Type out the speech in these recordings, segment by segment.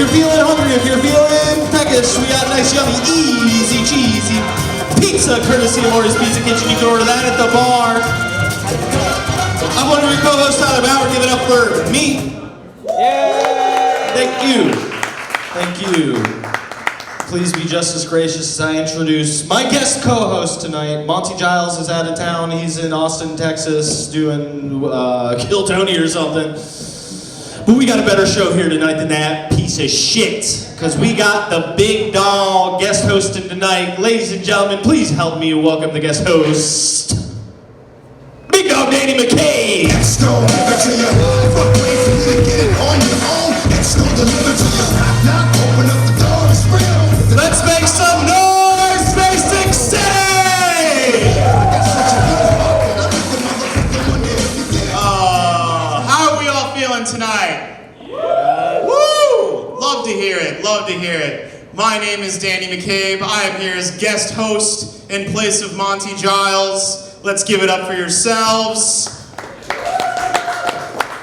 you're feeling hungry, if you're feeling peckish, we got nice, yummy, easy, cheesy pizza, courtesy of Moyer's Pizza Kitchen. You can order that at the bar. I'm one of your co-hosts, Tyler Bauer. Give it up for me. Yeah. Thank you. Thank you. Please be just as gracious as I introduce my guest co-host tonight. Monty Giles is out of town. He's in Austin, Texas, doing Kill Tony or something. But we got a better show here tonight than that piece of shit. Because we got the big dog guest hosting tonight. Ladies and gentlemen, please help me welcome the guest host. Big dog Danny McCabe. Let's go deliver to you. Fuck, wait for you to get it on your own. Let's go deliver to you. Knock, open up the door, it's real. Let's make some noise, Basic City! How are we all feeling tonight? Woo! Love to hear it, love to hear it. My name is Danny McCabe. I am here as guest host in place of Monty Giles. Let's give it up for yourselves.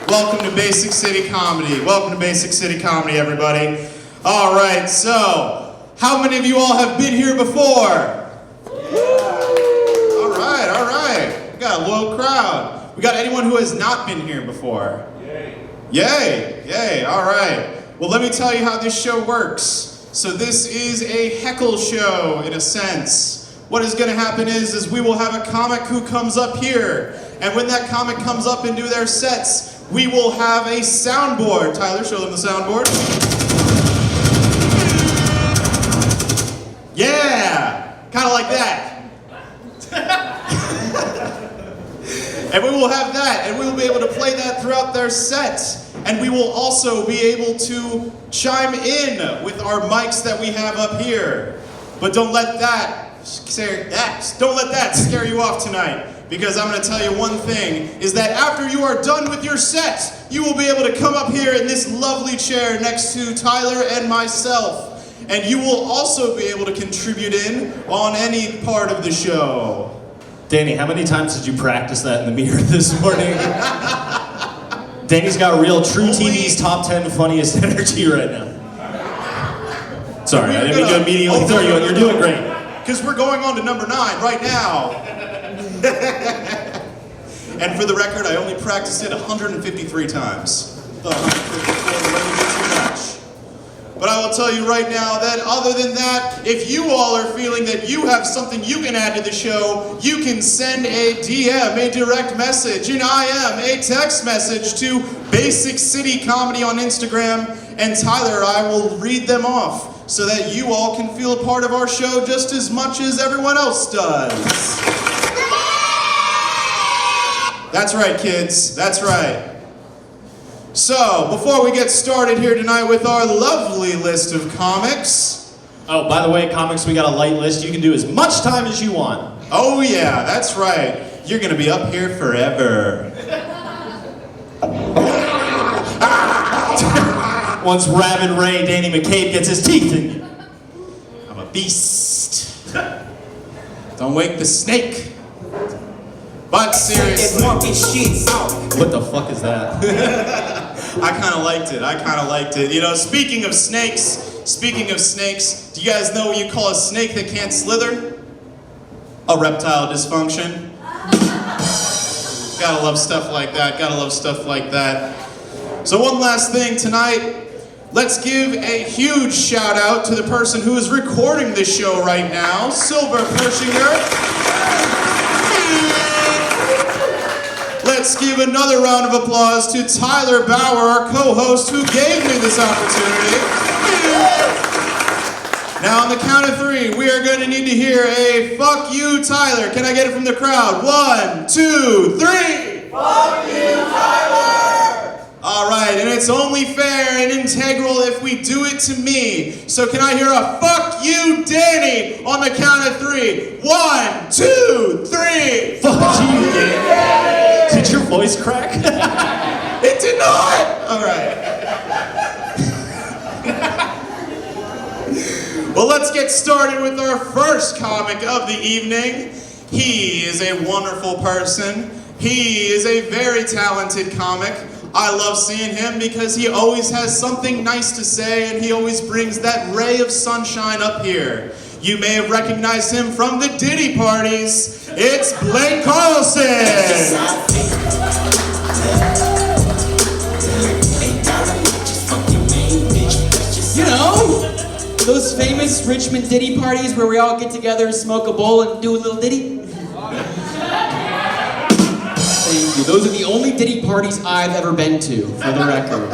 Welcome to Basic City Comedy. Welcome to Basic City Comedy, everybody. All right, so how many of you all have been here before? All right. We got a low crowd. We got anyone who has not been here before? Yay, all right. Well, let me tell you how this show works. So this is a heckle show, in a sense. What is going to happen is we will have a comic who comes up here. And when that comic comes up and do their sets, we will have a soundboard. Tyler, show them the soundboard. Yeah, kind of like that. And we will have that, and we will be able to play that throughout their set. And we will also be able to chime in with our mics that we have up here. But don't let that scare you off tonight. Because I'm going to tell you one thing, is that after you are done with your set, you will be able to come up here in this lovely chair next to Tyler and myself. And you will also be able to contribute in on any part of the show. Danny, how many times did you practice that in the mirror this morning? Danny's got real True TV's top 10 funniest energy right now. Sorry, I didn't mean to immediately throw you on. You're doing great. Because we're going on to number 9 right now. And for the record, I only practiced it 153 times. 154 wouldn't be too much. But I will tell you right now that other than that, if you all are feeling that you have something you can add to the show, you can send a DM, a direct message, an IM, a text message to Basic City Comedy on Instagram, and Tyler and I will read them off so that you all can feel a part of our show just as much as everyone else does. That's right, kids. That's right. So, before we get started here tonight with our lovely list of comics... Oh, by the way, comics, we got a light list. You can do as much time as you want. Oh yeah, that's right. You're gonna be up here forever. Once Rabid Ray Danny McCabe gets his teeth in you. I'm a beast. Don't wake the snake. But seriously. What the fuck is that? I kind of liked it. You know, speaking of snakes, do you guys know what you call a snake that can't slither? A reptile dysfunction. Gotta love stuff like that. So one last thing tonight. Let's give a huge shout out to the person who is recording this show right now, Silver Pershinger. Let's give another round of applause to Tyler Bauer, our co-host, who gave me this opportunity. Now, on the count of 3, we are going to need to hear a fuck you, Tyler. Can I get it from the crowd? 1, 2, 3. Fuck you, Tyler! All right, and it's only fair and integral if we do it to me. So can I hear a fuck you, Danny, on the count of 3? 1, 2, 3. Fuck you, Danny. Did your voice crack? It did not. All right. Well, let's get started with our first comic of the evening. He is a wonderful person. He is a very talented comic. I love seeing him because he always has something nice to say and he always brings that ray of sunshine up here. You may have recognized him from the Diddy parties. It's Blake Carlson! You know, those famous Richmond Diddy parties where we all get together, smoke a bowl, and do a little ditty? Thank you. Those are the only Diddy parties I've ever been to, for the record.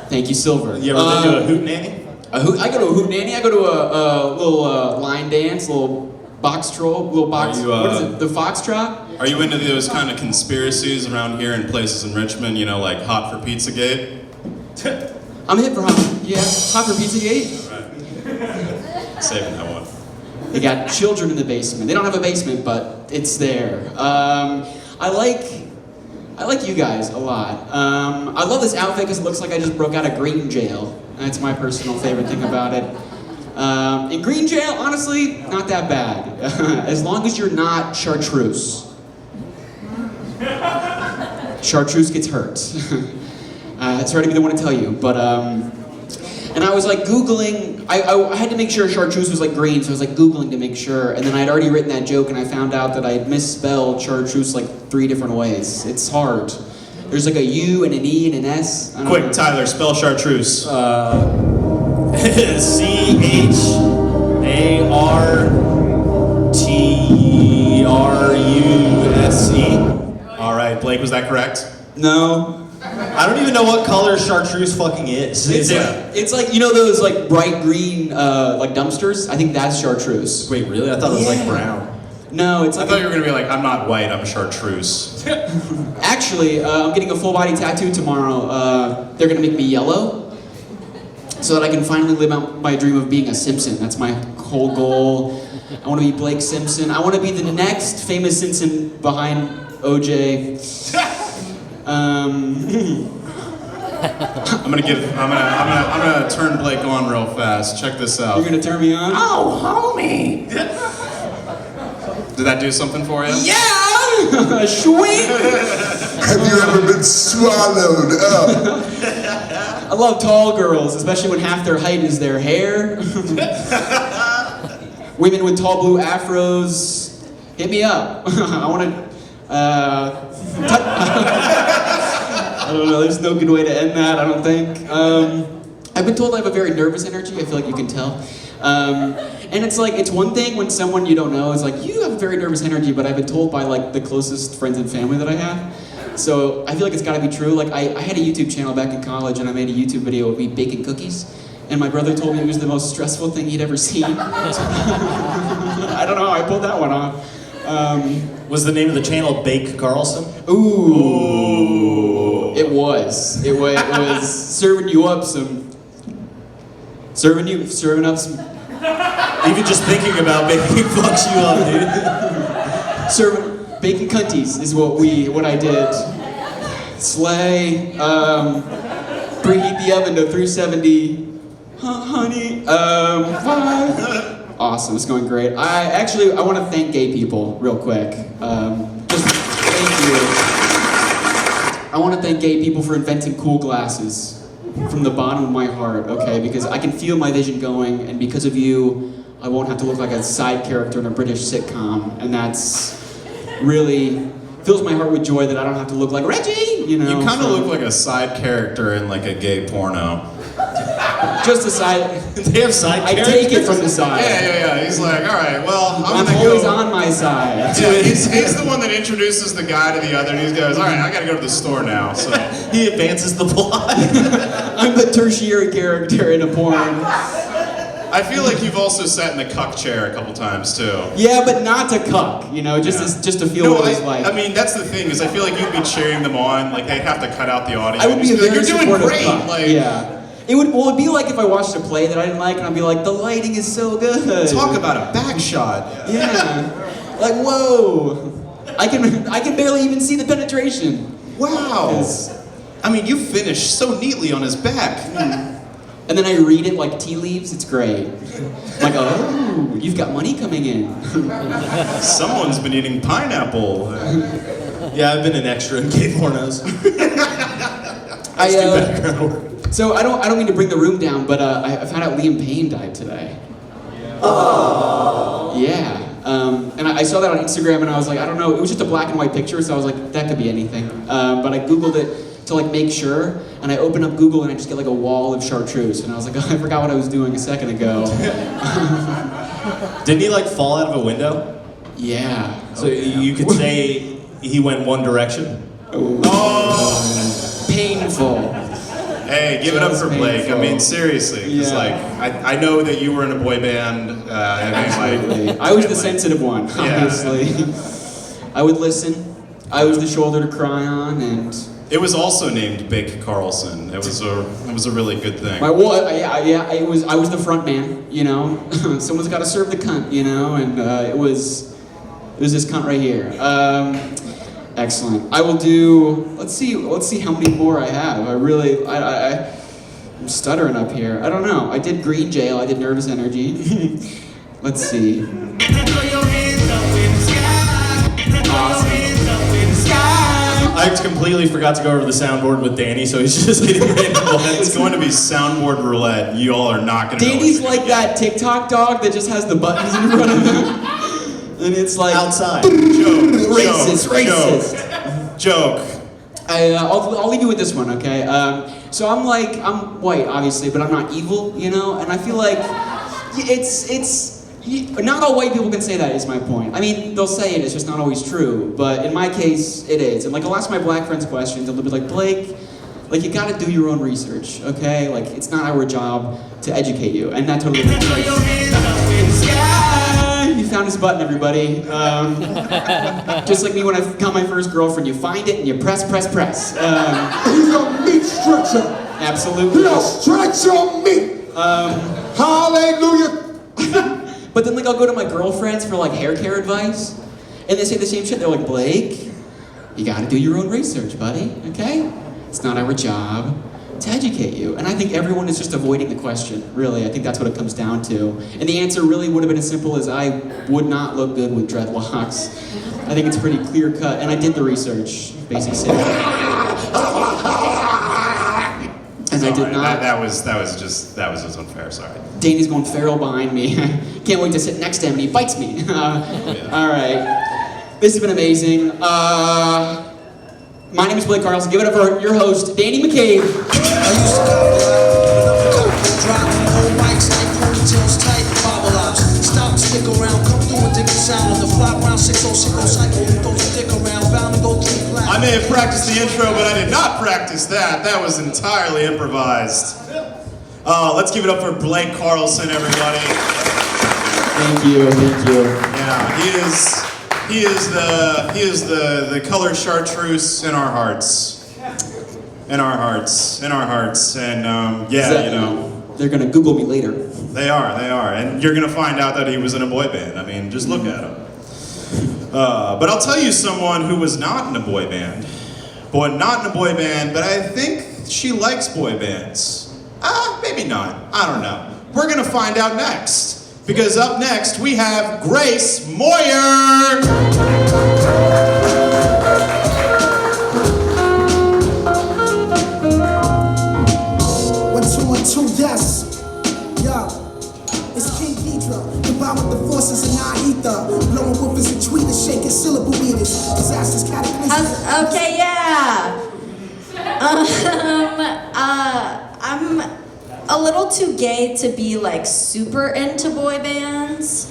Thank you, Silver. You ever been to a hootenanny? I go to a hootenanny. I go to a little line dance, little box troll, little box. What is it? The foxtrot? Are you into those kind of conspiracies around here in places in Richmond? You know, like Hot for Pizzagate? I'm hit for hot. Yeah, hot for Pizzagate. Saving that one. They got children in the basement. They don't have a basement, but it's there. I like you guys a lot. I love this outfit because it looks like I just broke out of green jail. That's my personal favorite thing about it. In green jail, honestly, not that bad. As long as you're not chartreuse. Chartreuse gets hurt. Sorry to be the one to tell you, but and I was like Googling, I had to make sure chartreuse was like green, so I was like Googling to make sure, and then I had already written that joke and I found out that I had misspelled chartreuse like 3 different ways. It's hard. There's like a U and an E and an S. I don't know. Tyler, spell chartreuse. C-H-A-R-T-R-U-S-E. All right, Blake, was that correct? No. I don't even know what color chartreuse fucking is. It's like, you know those like bright green like dumpsters? I think that's chartreuse. Wait, really? I thought it was like brown. No, it's I like thought you were gonna be like, I'm not white, I'm chartreuse. actually, I'm getting a full body tattoo tomorrow. They're gonna make me yellow so that I can finally live out my dream of being a Simpson. That's my whole goal. I want to be Blake Simpson. I want to be the next famous Simpson behind OJ. I'm gonna turn Blake on real fast. Check this out. You're gonna turn me on? Oh, homie! Did that do something for you? Yeah! Sweet! Have you ever been swallowed up? I love tall girls, especially when half their height is their hair. Women with tall blue afros, hit me up. I want to. I don't know. There's no good way to end that. I don't think. I've been told I have a very nervous energy. I feel like you can tell. And it's like, it's one thing when someone you don't know is like, you have a very nervous energy, but I've been told by like the closest friends and family that I have. So I feel like it's gotta be true. Like I had a YouTube channel back in college and I made a YouTube video of me baking cookies. And my brother told me it was the most stressful thing he'd ever seen. I don't know how I pulled that one off. Was the name of the channel Bake Carlson? Ooh. It was serving up some. Even just thinking about baking fucks you up, dude. Baking cunties is what I did. Slay, preheat the oven to 370. Honey, awesome, it's going great. I want to thank gay people real quick. Just thank you. I want to thank gay people for inventing cool glasses from the bottom of my heart, okay? Because I can feel my vision going, and because of you, I won't have to look like a side character in a British sitcom, and that's really fills my heart with joy that I don't have to look like Reggie, you know? You kind of look like a side character in like a gay porno. Just a side. They have side I characters? take it from the side. Yeah. He's like, all right, well, I'm gonna always go. on my side. Yeah, he's the one that introduces the guy to the other, and he goes, all right, I gotta go to the store now. So He advances the plot. I'm the tertiary character in a porn. I feel like you've also sat in the cuck chair a couple times too. Yeah, but not to cuck, you know, just to feel what it's like. I mean, that's the thing is, I feel like you'd be cheering them on, like they'd have to cut out the audio. I would be a Just very like, you're doing supportive great. cuck. Like, yeah. It'd be like if I watched a play that I didn't like and I'd be like, the lighting is so good. talk about a back shot. Yeah. Like, whoa. I can barely even see the penetration. Wow. 'Cause- I mean, you finished so neatly on his back. And then I read it like tea leaves, it's great. Like, oh, you've got money coming in. Someone's been eating pineapple. Yeah, I've been an extra in gay pornos. I, Let's do background work. So I don't mean to bring the room down, but I found out Liam Payne died today. Oh. Yeah. And I saw that on Instagram, and I was like, I don't know. It was just a black and white picture, so I was like, that could be anything. But I Googled it to like make sure, and I open up Google, and I just get like a wall of chartreuse, and I was like, oh, I forgot what I was doing a second ago. Didn't he like fall out of a window? Yeah. So you could say he went one direction? Oh! Painful. Hey, give it up for Blake. I painful. mean, seriously, because Yeah. like I know that you were in a boy band. I mean, Absolutely. like, I was the like- sensitive one, Yeah. obviously. I would listen. I was the shoulder to cry on, and It was also named Big Carlson. It was a really good thing. I was the front man, you know. Someone's got to serve the cunt, you know, and it was this cunt right here. Excellent. I will do. Let's see how many more I have. I'm stuttering up here. I don't know. I did Green Jail. I did Nervous Energy. Let's see. I completely forgot to go over the soundboard with Danny, so he's just hitting random buttons. It's going to be soundboard roulette. You all are not going to. Danny's like that TikTok dog that just has the buttons in front of him, and it's like Outside. racist. Joke. I'll leave you with this one, okay? So I'm white, obviously, but I'm not evil, you know? And I feel like not all white people can say that, is my point. I mean, they'll say it, it's just not always true. But in my case, it is. And like, I'll ask my black friends questions, and they'll be like, Blake, like, you gotta do your own research, okay? Like, it's not our job to educate you. And that totally makes sense. You found his button, everybody. Just like me when I got my first girlfriend, you find it and you press. He's a meat stretcher. Absolutely. He'll stretch your meat. Hallelujah. But then like I'll go to my girlfriends for like hair care advice, and they say the same shit. They're like, Blake, you gotta do your own research, buddy, okay? It's not our job to educate you. And I think everyone is just avoiding the question, really. I think that's what it comes down to. And the answer really would have been as simple as I would not look good with dreadlocks. I think it's pretty clear cut, and I did the research, basically saying. And I did not. That was just unfair. Sorry. Danny's going feral behind me. Can't wait to sit next to him, and he bites me. All right. This has been amazing. My name is Blake Carlson. Give it up for your host, Danny McCabe. I used to drop old mics like ponytails tight, bobble ops. Stop, stick around, come through and dig the sound of the flop round 606 cycle. Throw the dick around, bound to go through flat. I may have practiced the intro, but I did not practice that. That was entirely improvised. Let's give it up for Blake Carlson, everybody. Thank you. Yeah, he is the color chartreuse in our hearts. In our hearts. And yeah, you know. They're gonna Google me later. They are. And you're gonna find out that he was in a boy band. I mean, just look at him. But I'll tell you someone who was not in a boy band. Not in a boy band, but I think she likes boy bands. Maybe not. I don't know. We're gonna find out next. Because up next, we have Grace Moyer! 1, 2, 1, 2, yes. Yo, it's King Ghidra. Combined with the forces of ether. Blowing woofers and tweeters, shaking syllable meters. Disasters, cataclysms. Okay, yeah. I'm a little too gay to be like super into boy bands.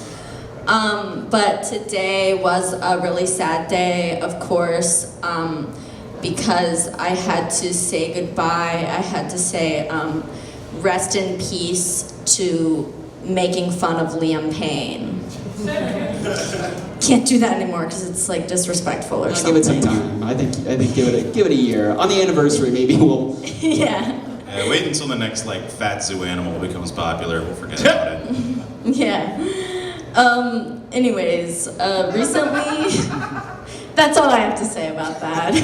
But today was a really sad day, of course, because I had to say goodbye. I had to say rest in peace to making fun of Liam Payne. Can't do that anymore because it's like disrespectful or Give something. it some time. I think give it a year. On the anniversary, maybe we'll. Yeah. Wait until the next fat zoo animal becomes popular. We'll forget about it. Yeah. Anyways, recently, that's all I have to say about that.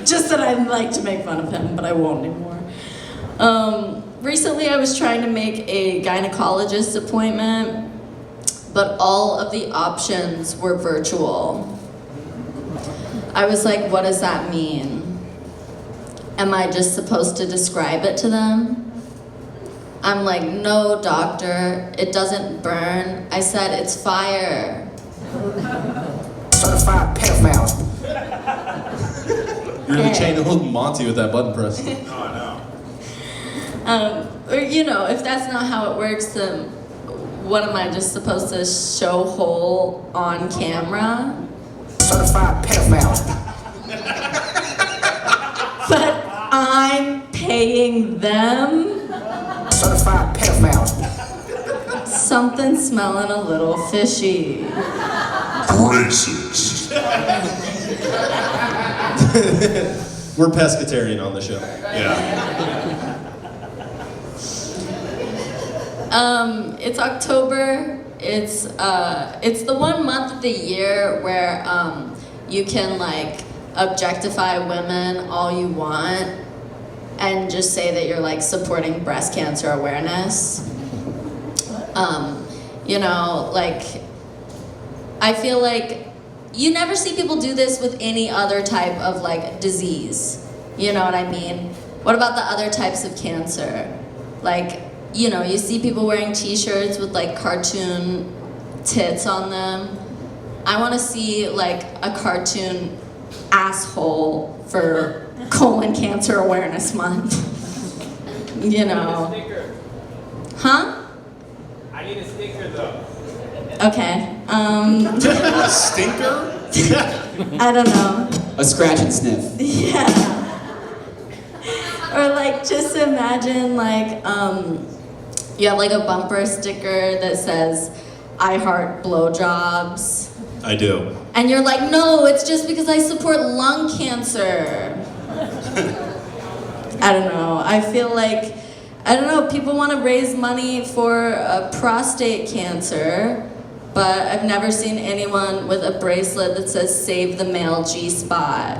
Just that I'd like to make fun of him, but I won't anymore. Recently, I was trying to make a gynecologist appointment, but all of the options were virtual. I was like, what does that mean? Am I just supposed to describe it to them? I'm like, no, doctor, it doesn't burn. I said, it's fire. Certified pedophile. You're really Okay. chaining little Monty with that button press. Or, you know, if that's not how it works, then what am I just supposed to show whole on camera? Certified pedophile. But I'm paying them? Certified pedophile. Something smelling a little fishy. Racist. We're pescatarian on the show. Yeah. It's October. It's the one month of the year where you can like objectify women all you want and just say that you're like supporting breast cancer awareness. You know, like I feel like you never see people do this with any other type of like disease. You know what I mean? What about the other types of cancer? Like, you know, you see people wearing t-shirts with like cartoon tits on them. I want to see like a cartoon asshole for colon cancer awareness month. You know. Huh? I need a sticker though. Okay. A stinker? I don't know. A scratch and sniff. Yeah. Or like just imagine like you have like a bumper sticker that says I heart blowjobs. I do. And you're like, no, it's just because I support lung cancer. I don't know. I feel like, I don't know, people want to raise money for prostate cancer, but I've never seen anyone with a bracelet that says save the male G-spot.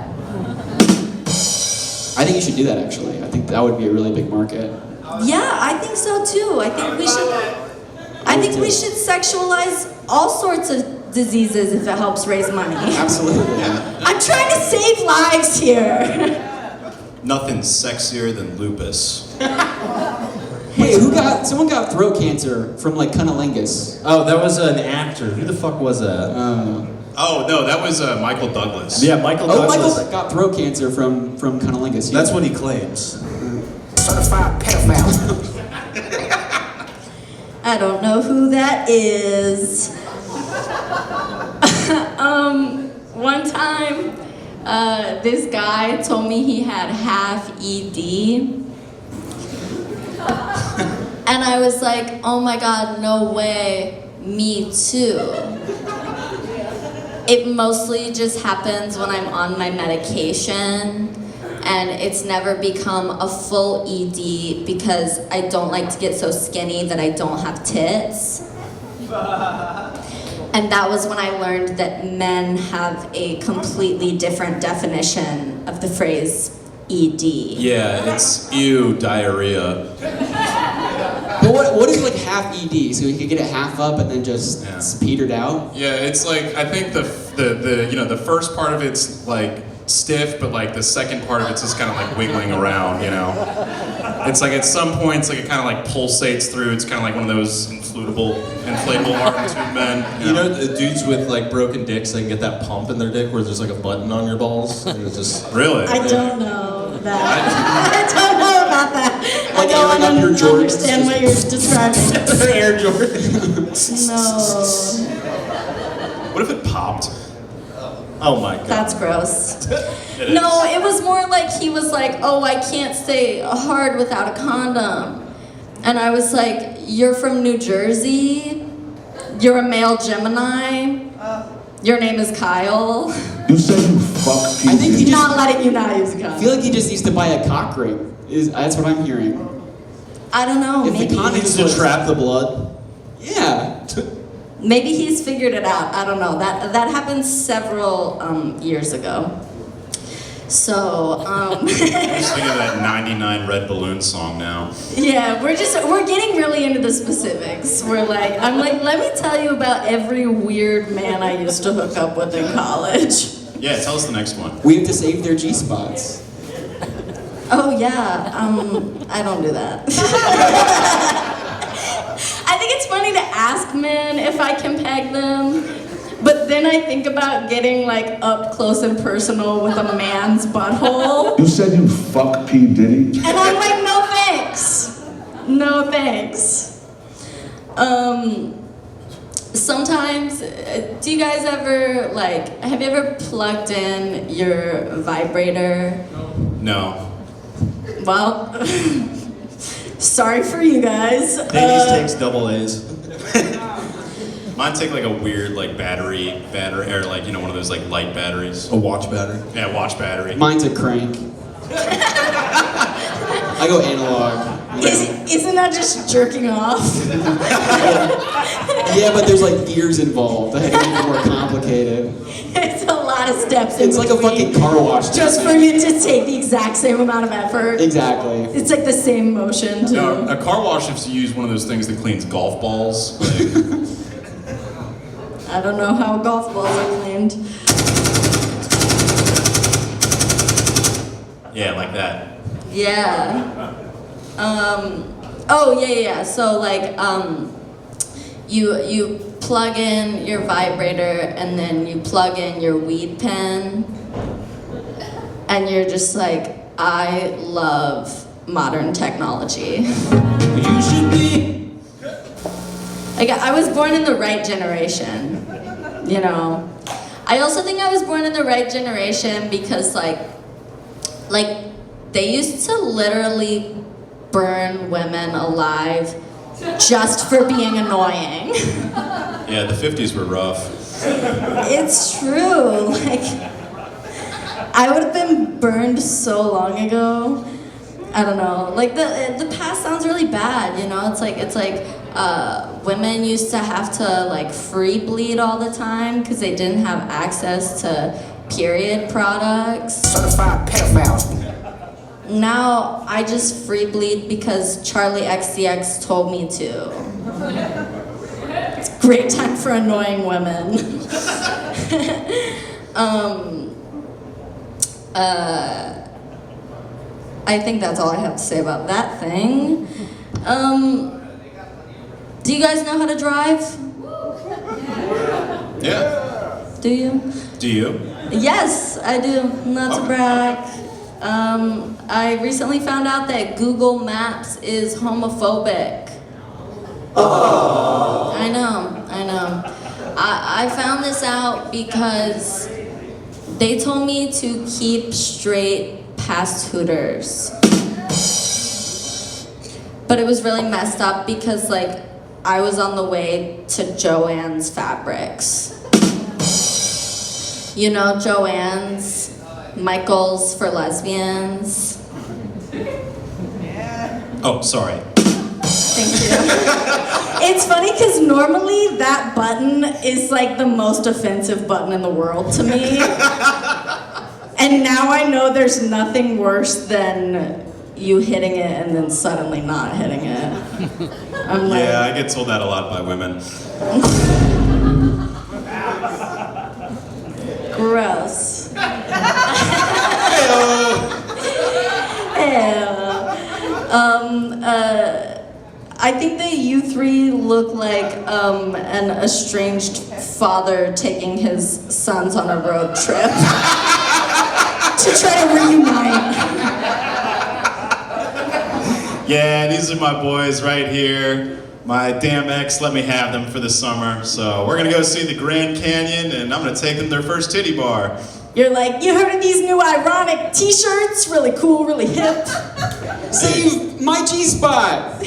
I think you should do that actually. I think that would be a really big market. Yeah, I think so too. I think we should sexualize all sorts of diseases if it helps raise money. Absolutely. I'm trying to save lives here. Nothing's sexier than lupus. Hey, someone got throat cancer from like cunnilingus. Oh, that was an actor. Who the fuck was that? Oh, no, that was Michael Douglas. Yeah, Michael Oh, Douglas. Michael got throat cancer from cunnilingus. That's what he claims. Certified pedophile. I don't know who that is. One time, this guy told me he had half ED. And I was like, oh my God, no way, me too. It mostly just happens when I'm on my medication, and it's never become a full ED because I don't like to get so skinny that I don't have tits. And that was when I learned that men have a completely different definition of the phrase ED. Yeah, it's ew, diarrhea. But what is like half ED? So you could get it half up and then just it's petered out? Yeah, it's like, I think the you know, the first part of it's like stiff, but like the second part of it's just kind of like wiggling around, you know? It's like at some points, like it kind of like pulsates through. It's kind of like one of those inflatable heart tube men. You know, the dudes with like broken dicks, they can get that pump in their dick where there's like a button on your balls. And it's just Really? I don't know that. I don't know about that. Like I don't airing up your Jordans. understand what you're describing. Air Jordan. No, What if it popped? Oh my god. that's gross. It No, is. it was more like he was like, oh, I can't stay hard without a condom. And I was like, you're from New Jersey? You're a male Gemini? Your name is Kyle? You say you fuck people. I think he just Not letting you not use a I condom. feel like he just needs to buy a cock ring. That's what I'm hearing. I don't know, If the maybe. condom Needs to trap the blood. Yeah. Maybe he's figured it out. I don't know. That happened several years ago. So, I'm just thinking of that 99 Red Balloon song now. yeah, we're getting really into the specifics. I'm like, let me tell you about every weird man I used to hook up with in college. Yeah, tell us the next one. We have to save their G-spots. Oh yeah, I don't do that. I think it's funny to ask men if I can peg them, but then I think about getting like up close and personal with a man's butthole, You said you fuck P. Diddy? and I'm like, no thanks, no thanks. Sometimes, do you guys ever have you ever plugged in your vibrator? No. Well, sorry for you guys. Danny's takes double A's. Mine take like a weird like battery, or like, you know, one of those like light batteries. A watch battery. Yeah, watch battery. Mine's a crank. I go analog. Isn't that just jerking off? Yeah, but there's like gears involved. I think it's more complicated. It's a lot of steps in It's like a between, fucking car wash. just for you to take the exact same amount of effort. Exactly. It's like the same motion too. No, a car wash is to use one of those things that cleans golf balls. Like, I don't know how golf balls are cleaned. yeah, like that. Yeah. Oh yeah. So like you plug in your vibrator and then you plug in your weed pen, and you're just like, I love modern technology. You should be. Like, I was born in the right generation, you know. I also think I was born in the right generation because like they used to literally burn women alive just for being annoying. Yeah, the 50s were rough. It's true. Like, I would have been burned so long ago. I don't know. Like the past sounds really bad, you know. It's like women used to have to like free bleed all the time because they didn't have access to period products. Certified pedophiles. Now I just free bleed because Charlie XCX told me to. It's a great time for annoying women. I think that's all I have to say about that thing. Do you guys know how to drive? Yeah. Do you? Do you? Yes, I do. Not to brag. I recently found out that Google Maps is homophobic. I know. I found this out because they told me to keep straight past Hooters. But it was really messed up because like I was on the way to Joann's Fabrics. You know Joann's, Michael's for lesbians. Oh, sorry. Thank you. It's funny because normally that button is like the most offensive button in the world to me. And now I know there's nothing worse than you hitting it and then suddenly not hitting it. I'm like, Yeah, I get told that a lot by women. gross. I think that you three look like an estranged father taking his sons on a road trip to try to reunite. Yeah, these are my boys right here. My damn ex let me have them for the summer. So we're gonna go see the Grand Canyon and I'm gonna take them to their first titty bar. You're like, you heard of these new ironic t-shirts? Really cool, really hip. Save my G-spot!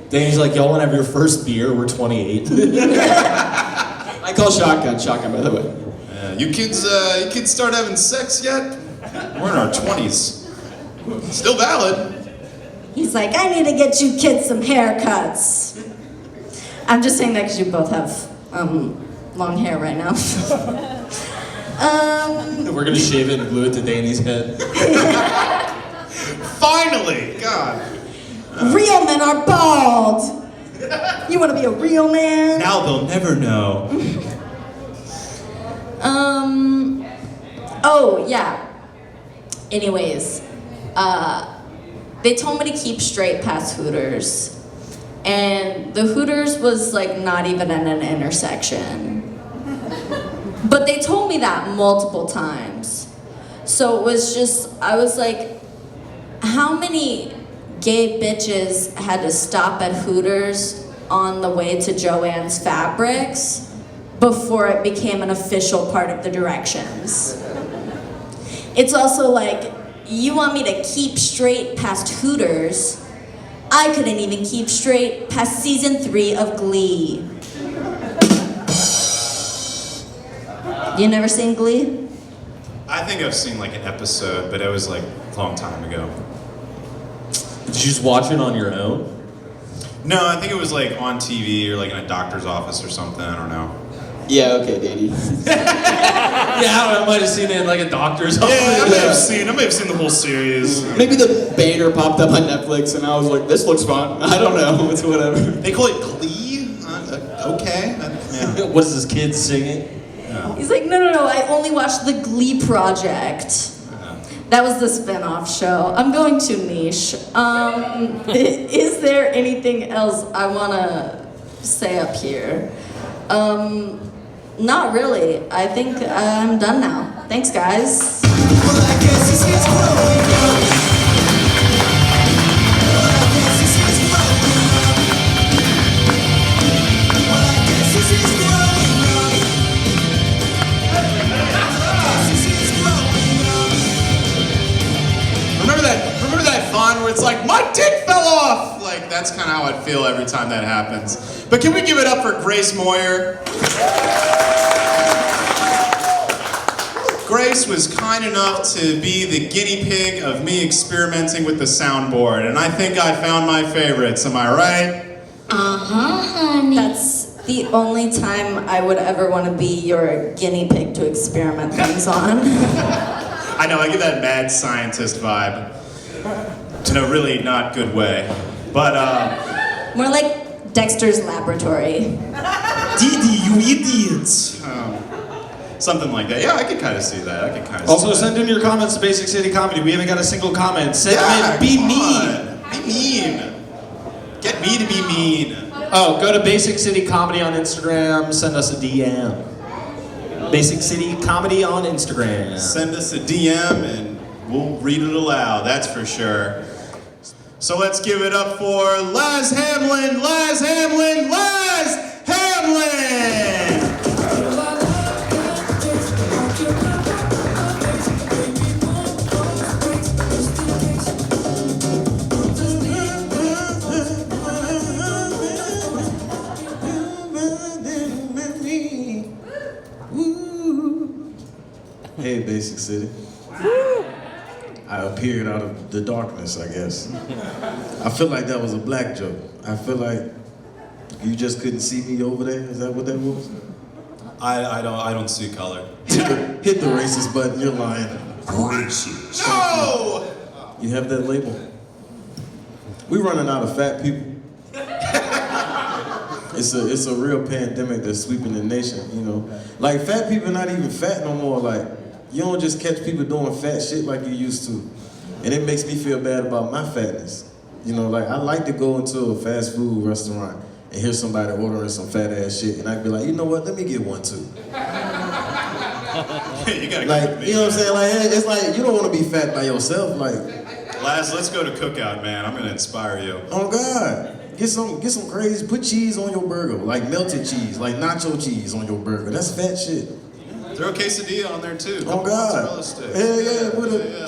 Danny's like, y'all want to have your first beer? We're 28. I call shotgun, by the way. You kids start having sex yet? We're in our 20s. Still valid. He's like, I need to get you kids some haircuts. I'm just saying that because you both have long hair right now. We're gonna shave it and glue it to Danny's head. Finally! God. Real men are bald. You want to be a real man? Now they'll never know. Oh, yeah. Anyways, they told me to keep straight past Hooters. And the Hooters was like not even at an intersection. But they told me that multiple times. So it was just, I was like, how many gay bitches had to stop at Hooters on the way to Joann's Fabrics before it became an official part of the directions? It's also like, you want me to keep straight past Hooters? I couldn't even keep straight past season 3 of Glee. You never seen Glee? I think I've seen like an episode, but it was like a long time ago. Did you just watch it on your own? No, I think it was like on TV or like in a doctor's office or something. I don't know. Yeah, okay, Danny. Yeah, I might have seen it in like a doctor's office. Yeah, I may have seen the whole series. Maybe the banner popped up on Netflix and I was like, this looks fun. I don't know, it's whatever. They call it Glee? Okay. Yeah. What is this kid singing? He's like, no, I only watched the Glee Project. That was the spin-off show. I'm going too niche. Is there anything else I want to say up here? Not really. I think I'm done now. Thanks, guys. Remember that Vaughn where it's like, my dick fell off! Like, that's kind of how I feel every time that happens. But can we give it up for Grace Moyer? Grace was kind enough to be the guinea pig of me experimenting with the soundboard, and I think I found my favorites, am I right? Honey. That's the only time I would ever want to be your guinea pig to experiment things on. I know, I get that mad scientist vibe. In a really not good way. But, More like Dexter's Laboratory. Didi, you idiots! something like that. Yeah, I could kind of see that. Also, send in your comments to Basic City Comedy. We haven't got a single comment. Send them in. Be mean. Be mean. Get me to be mean. Oh, go to Basic City Comedy on Instagram. Send us a DM. Basic City Comedy on Instagram. Send us a DM and we'll read it aloud, that's for sure. So let's give it up for Laz Hamlin, Laz Hamlin, Laz Hamlin! Hey, Basic City. I appeared out of the darkness, I guess. I feel like that was a black joke. I feel like you just couldn't see me over there. Is that what that was? I don't see color. Hit the racist button. You're lying. Racist. No! You have that label. We running out of fat people. It's a real pandemic that's sweeping the nation. You know, like fat people are not even fat no more. Like you don't just catch people doing fat shit like you used to, and it makes me feel bad about my fatness. You know, like I like to go into a fast food restaurant and hear somebody ordering some fat ass shit, and I'd be like, you know what? Let me get one too. You gotta Like, you know what I'm saying? Like, it's like you don't want to be fat by yourself. Like, Laz, let's go to Cookout, man. I'm gonna inspire you. oh God, get some crazy. Put cheese on your burger, like melted cheese, like nacho cheese on your burger. That's fat shit. Throw a quesadilla on there too. Oh God, Mozzarella sticks. hell yeah,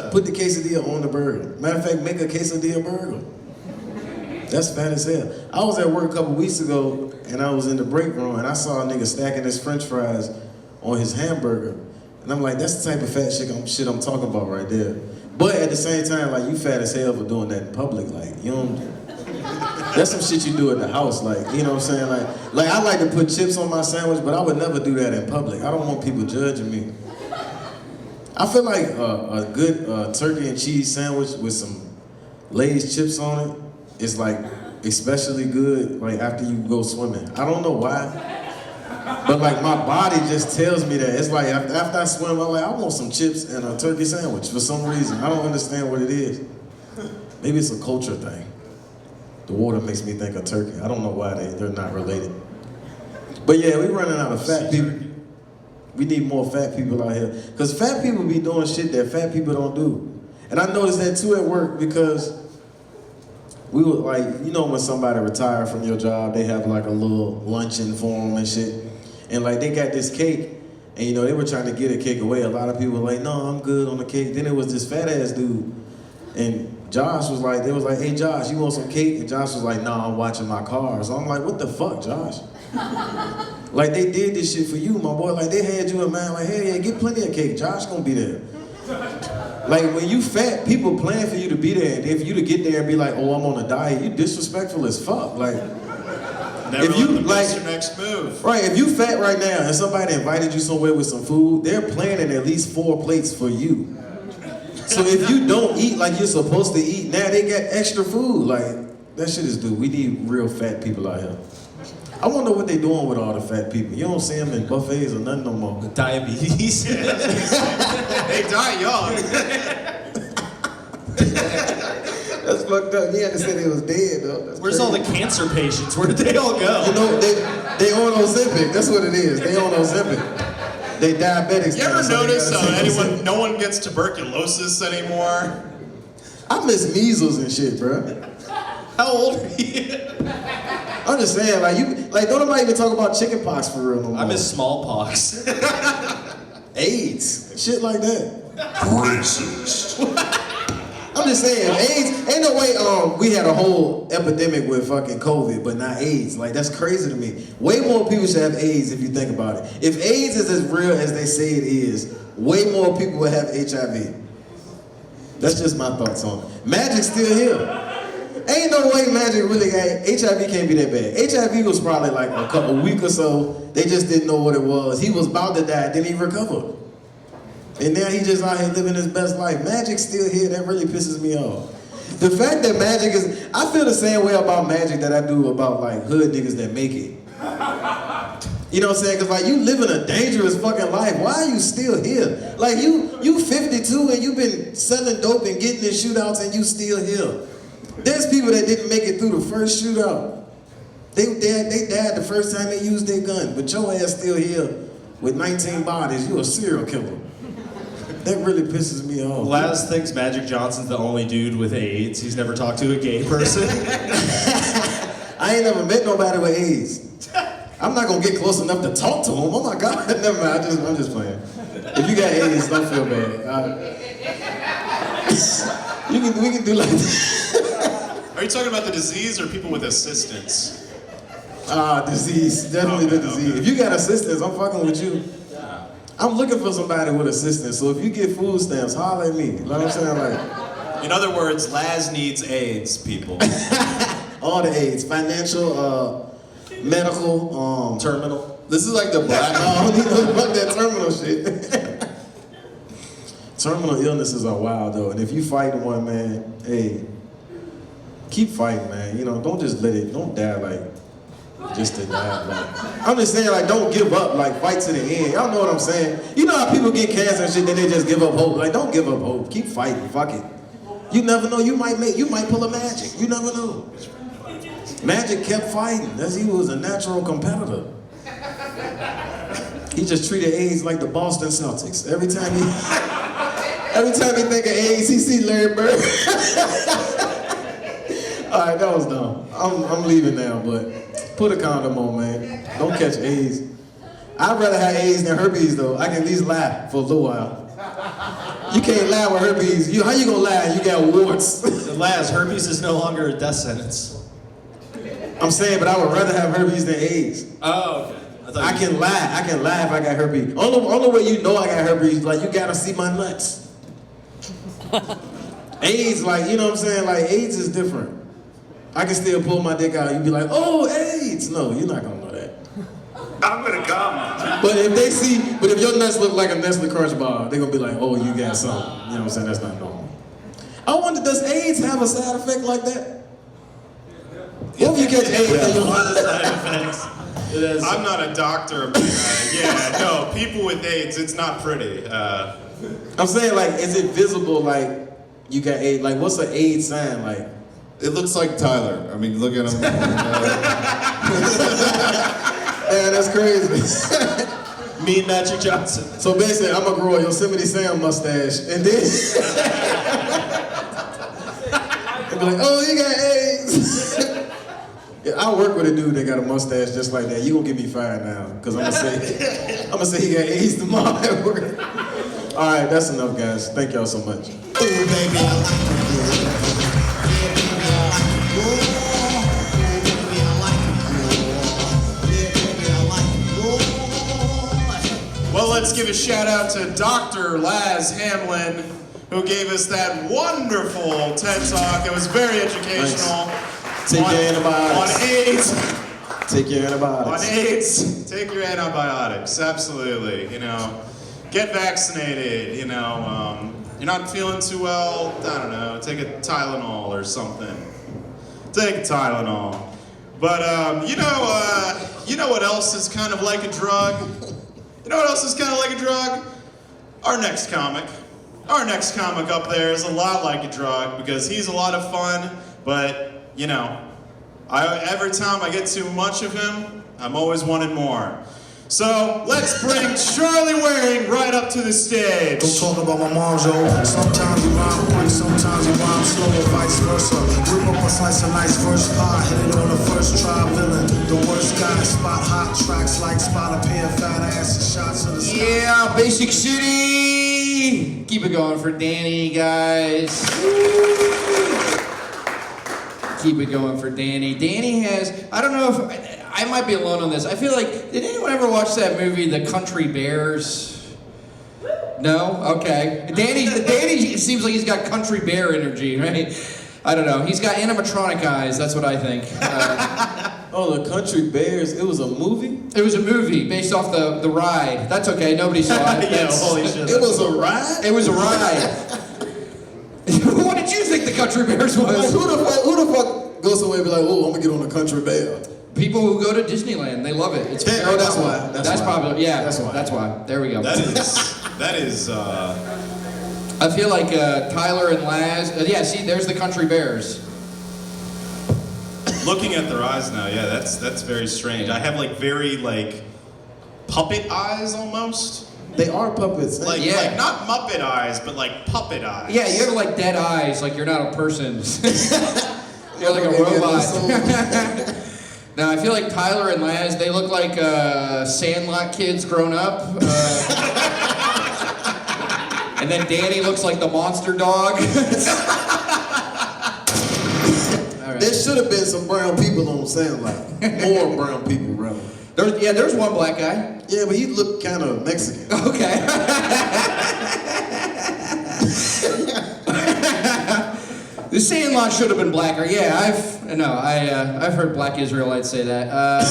Yeah. put the quesadilla on the burger. Matter of fact, make a quesadilla burger. That's fat as hell. I was at work a couple weeks ago, and I was in the break room, and I saw a nigga stacking his French fries on his hamburger, and I'm like, that's the type of fat shit I'm talking about right there. But at the same time, like, you fat as hell for doing that in public, like, you don't. That's some shit you do at the house, like, you know what I'm saying? Like I like to put chips on my sandwich, but I would never do that in public. I don't want people judging me. I feel like a good turkey and cheese sandwich with some Lay's chips on it is like especially good, like after you go swimming. I don't know why. But like my body just tells me that. It's like after I swim, I'm like, I want some chips and a turkey sandwich for some reason. I don't understand what it is. Maybe it's a culture thing. The water makes me think of turkey. I don't know why they're not related. But yeah, we're running out of fat people. We need more fat people out here. Because fat people be doing shit that fat people don't do. And I noticed that too at work because we were like, you know when somebody retired from your job, they have like a little luncheon for them and shit. And like they got this cake, and you know, they were trying to get a cake away. A lot of people were like, no, I'm good on the cake. Then it was this fat ass dude. And Josh was like, they was like, hey Josh, you want some cake? And Josh was like, no, I'm watching my car. So I'm like, what the fuck, Josh? Like they did this shit for you, my boy. Like they had you in mind, like, hey, yeah, get plenty of cake. Josh gonna be there. Like when you fat, people plan for you to be there. And if you to get there and be like, oh, I'm on a diet, you disrespectful as fuck. Like, Never if you like your next move. Right, if you fat right now and somebody invited you somewhere with some food, they're planning at least 4 plates for you. So if you don't eat like you're supposed to eat, now they got extra food. Like, that shit is due. We need real fat people out here. I wonder what they doing with all the fat people. You don't see them in buffets or nothing no more. Diabetes. They die young. That's fucked up. He had to say they was dead though. That's Where's crazy. all the cancer patients? Where did they all go? You know, they on Ozempic. That's what it is. They on Ozempic. They diabetics. You now, ever so they notice gotta take Ozempic. no one gets tuberculosis anymore? I miss measles and shit, bro. How old are you? I'm just saying, like don't nobody even talk about chicken pox for real no more. I miss smallpox. AIDS, shit like that. Racist. I'm just saying, AIDS, ain't no way we had a whole epidemic with fucking COVID, but not AIDS. Like, that's crazy to me. Way more people should have AIDS if you think about it. If AIDS is as real as they say it is, way more people will have HIV. That's just my thoughts on it. Magic's still here. Ain't no way Magic really got HIV. Can't be that bad. HIV was probably like a week or so. They just didn't know what it was. He was about to die, then he recovered. And now he just out here living his best life. Magic's still here. That really pisses me off. The fact that Magic is, I feel the same way about Magic that I do about like hood niggas that make it. You know what I'm saying? Cause like you living a dangerous fucking life. Why are you still here? Like you 52 and you been selling dope and getting in shootouts and you still here. There's people that didn't make it through the first shootout. They died the first time they used their gun, but your ass still here with 19 bodies. You a serial killer. That really pisses me off. Laz thinks Magic Johnson's the only dude with AIDS. He's never talked to a gay person. I ain't never met nobody with AIDS. I'm not gonna get close enough to talk to him. Oh my God, never mind. I'm just playing. If you got AIDS, don't feel bad. We can do like that. Are you talking about the disease or people with assistance? Disease. Definitely the disease. Okay. If you got assistance, I'm fucking with you. I'm looking for somebody with assistance. So if you get food stamps, holler at me. You know what I'm saying? Like, In other words, Laz needs AIDS, people. all the AIDS, financial, medical, Terminal. This is like the black. No, I don't need no fuck that terminal shit. Terminal illnesses are wild though, and if you fight one, man, hey, keep fighting, man. You know, don't just don't die like just to die. Like, I'm just saying, like, don't give up. Like, fight to the end. Y'all know what I'm saying? You know how people get cancer and shit, then they just give up hope. Like, don't give up hope. Keep fighting. Fuck it. You never know. You might pull a Magic. You never know. Magic kept fighting. He was a natural competitor. He just treated AIDS like the Boston Celtics. Every time he think of AIDS, he see Larry Bird. All right, that was dumb. I'm leaving now, but put a condom on, man. Don't catch AIDS. I'd rather have AIDS than herpes, though. I can at least lie for a little while. You can't lie with herpes. How you gonna lie? You got warts. Laz, herpes is no longer a death sentence. I'm saying, but I would rather have herpes than AIDS. Oh, okay. I can lie. I can lie if I got herpes. Only way you know I got herpes, like you gotta see my nuts. AIDS, like, you know what I'm saying? Like, AIDS is different. I can still pull my dick out. You be like, oh, AIDS. No, you're not gonna know that. I'm gonna come. But if your nuts look like a Nestle Crunch bar, they're gonna be like, oh, you got something. You know what I'm saying? That's not normal. I wonder, does AIDS have a side effect like that? What if you catch AIDS and your Side effects. I'm not a doctor, but yeah, no, people with AIDS, it's not pretty. I'm saying, like, is it visible, like, you got AIDS? Like, what's an AIDS sign, like? It looks like Tyler. I mean, look at him. Yeah, that's crazy. Me and Magic Johnson. So basically, I'm gonna grow a Yosemite Sam mustache, and then they'll be like, "Oh, you got AIDS." Yeah, I work with a dude that got a mustache just like that. You gonna get me fired now? Cause I'm gonna say he got AIDS tomorrow at work. All right, that's enough, guys. Thank y'all so much. Ooh, baby, I like Well, let's give a shout out to Dr. Laz Hamlin, who gave us that wonderful TED Talk. It was very educational. Take your antibiotics. On AIDS. Take your antibiotics. On AIDS, take your antibiotics, absolutely. You know, get vaccinated, you know. You're not feeling too well, I don't know, take a Tylenol or something. Take a Tylenol. But, you know what else is kind of like a drug? You know what else is kind of like a drug? Our next comic. Our next comic up there is a lot like a drug because he's a lot of fun, but, you know, every time I get too much of him, I'm always wanting more. So let's bring Charlie Waring right up to the stage. Don't talk about my mom, Joe. Sometimes you rhyme quick, sometimes you rhyme slow, or vice versa. Rip up a slice of nice verse pie, hit it on the first try, villain. The worst guy, spot hot tracks like spot a pair of fat asses, shots of the sky. Yeah, Basic City. Keep it going for Danny, guys. Keep it going for Danny. Danny has, I don't know if, I might be alone on this. I feel like, did anyone ever watch that movie, The Country Bears? No? Okay. Danny seems like he's got country bear energy, right? I don't know. He's got animatronic eyes, that's what I think. Oh, The Country Bears, it was a movie? It was a movie based off the ride. That's okay, nobody saw it. Yeah, holy shit. It was a ride? It was a ride. What did you think The Country Bears was? Like, who the fuck goes somewhere and be like, oh, I'm gonna get on The Country Bear? People who go to Disneyland, they love it. It's Yeah, very that's popular. why. That's probably, yeah. That's why. That's why. There we go. That is, I feel like Tyler and Laz. Yeah, see, there's the Country Bears. looking at their eyes now, yeah, that's very strange. I have like very like puppet eyes almost. They are puppets. Like, Yeah. like not Muppet eyes, but like puppet eyes. Yeah, you have like dead eyes, like you're not a person. You're like a robot. Now, I feel like Tyler and Laz, they look like Sandlot kids grown up. And then Danny looks like the monster dog. All right. There should have been some brown people on Sandlot. More brown people, rather. There's one black guy. Yeah, but he looked kind of Mexican. Okay. The Sandlot should have been blacker. Yeah, I've heard black Israelites say that.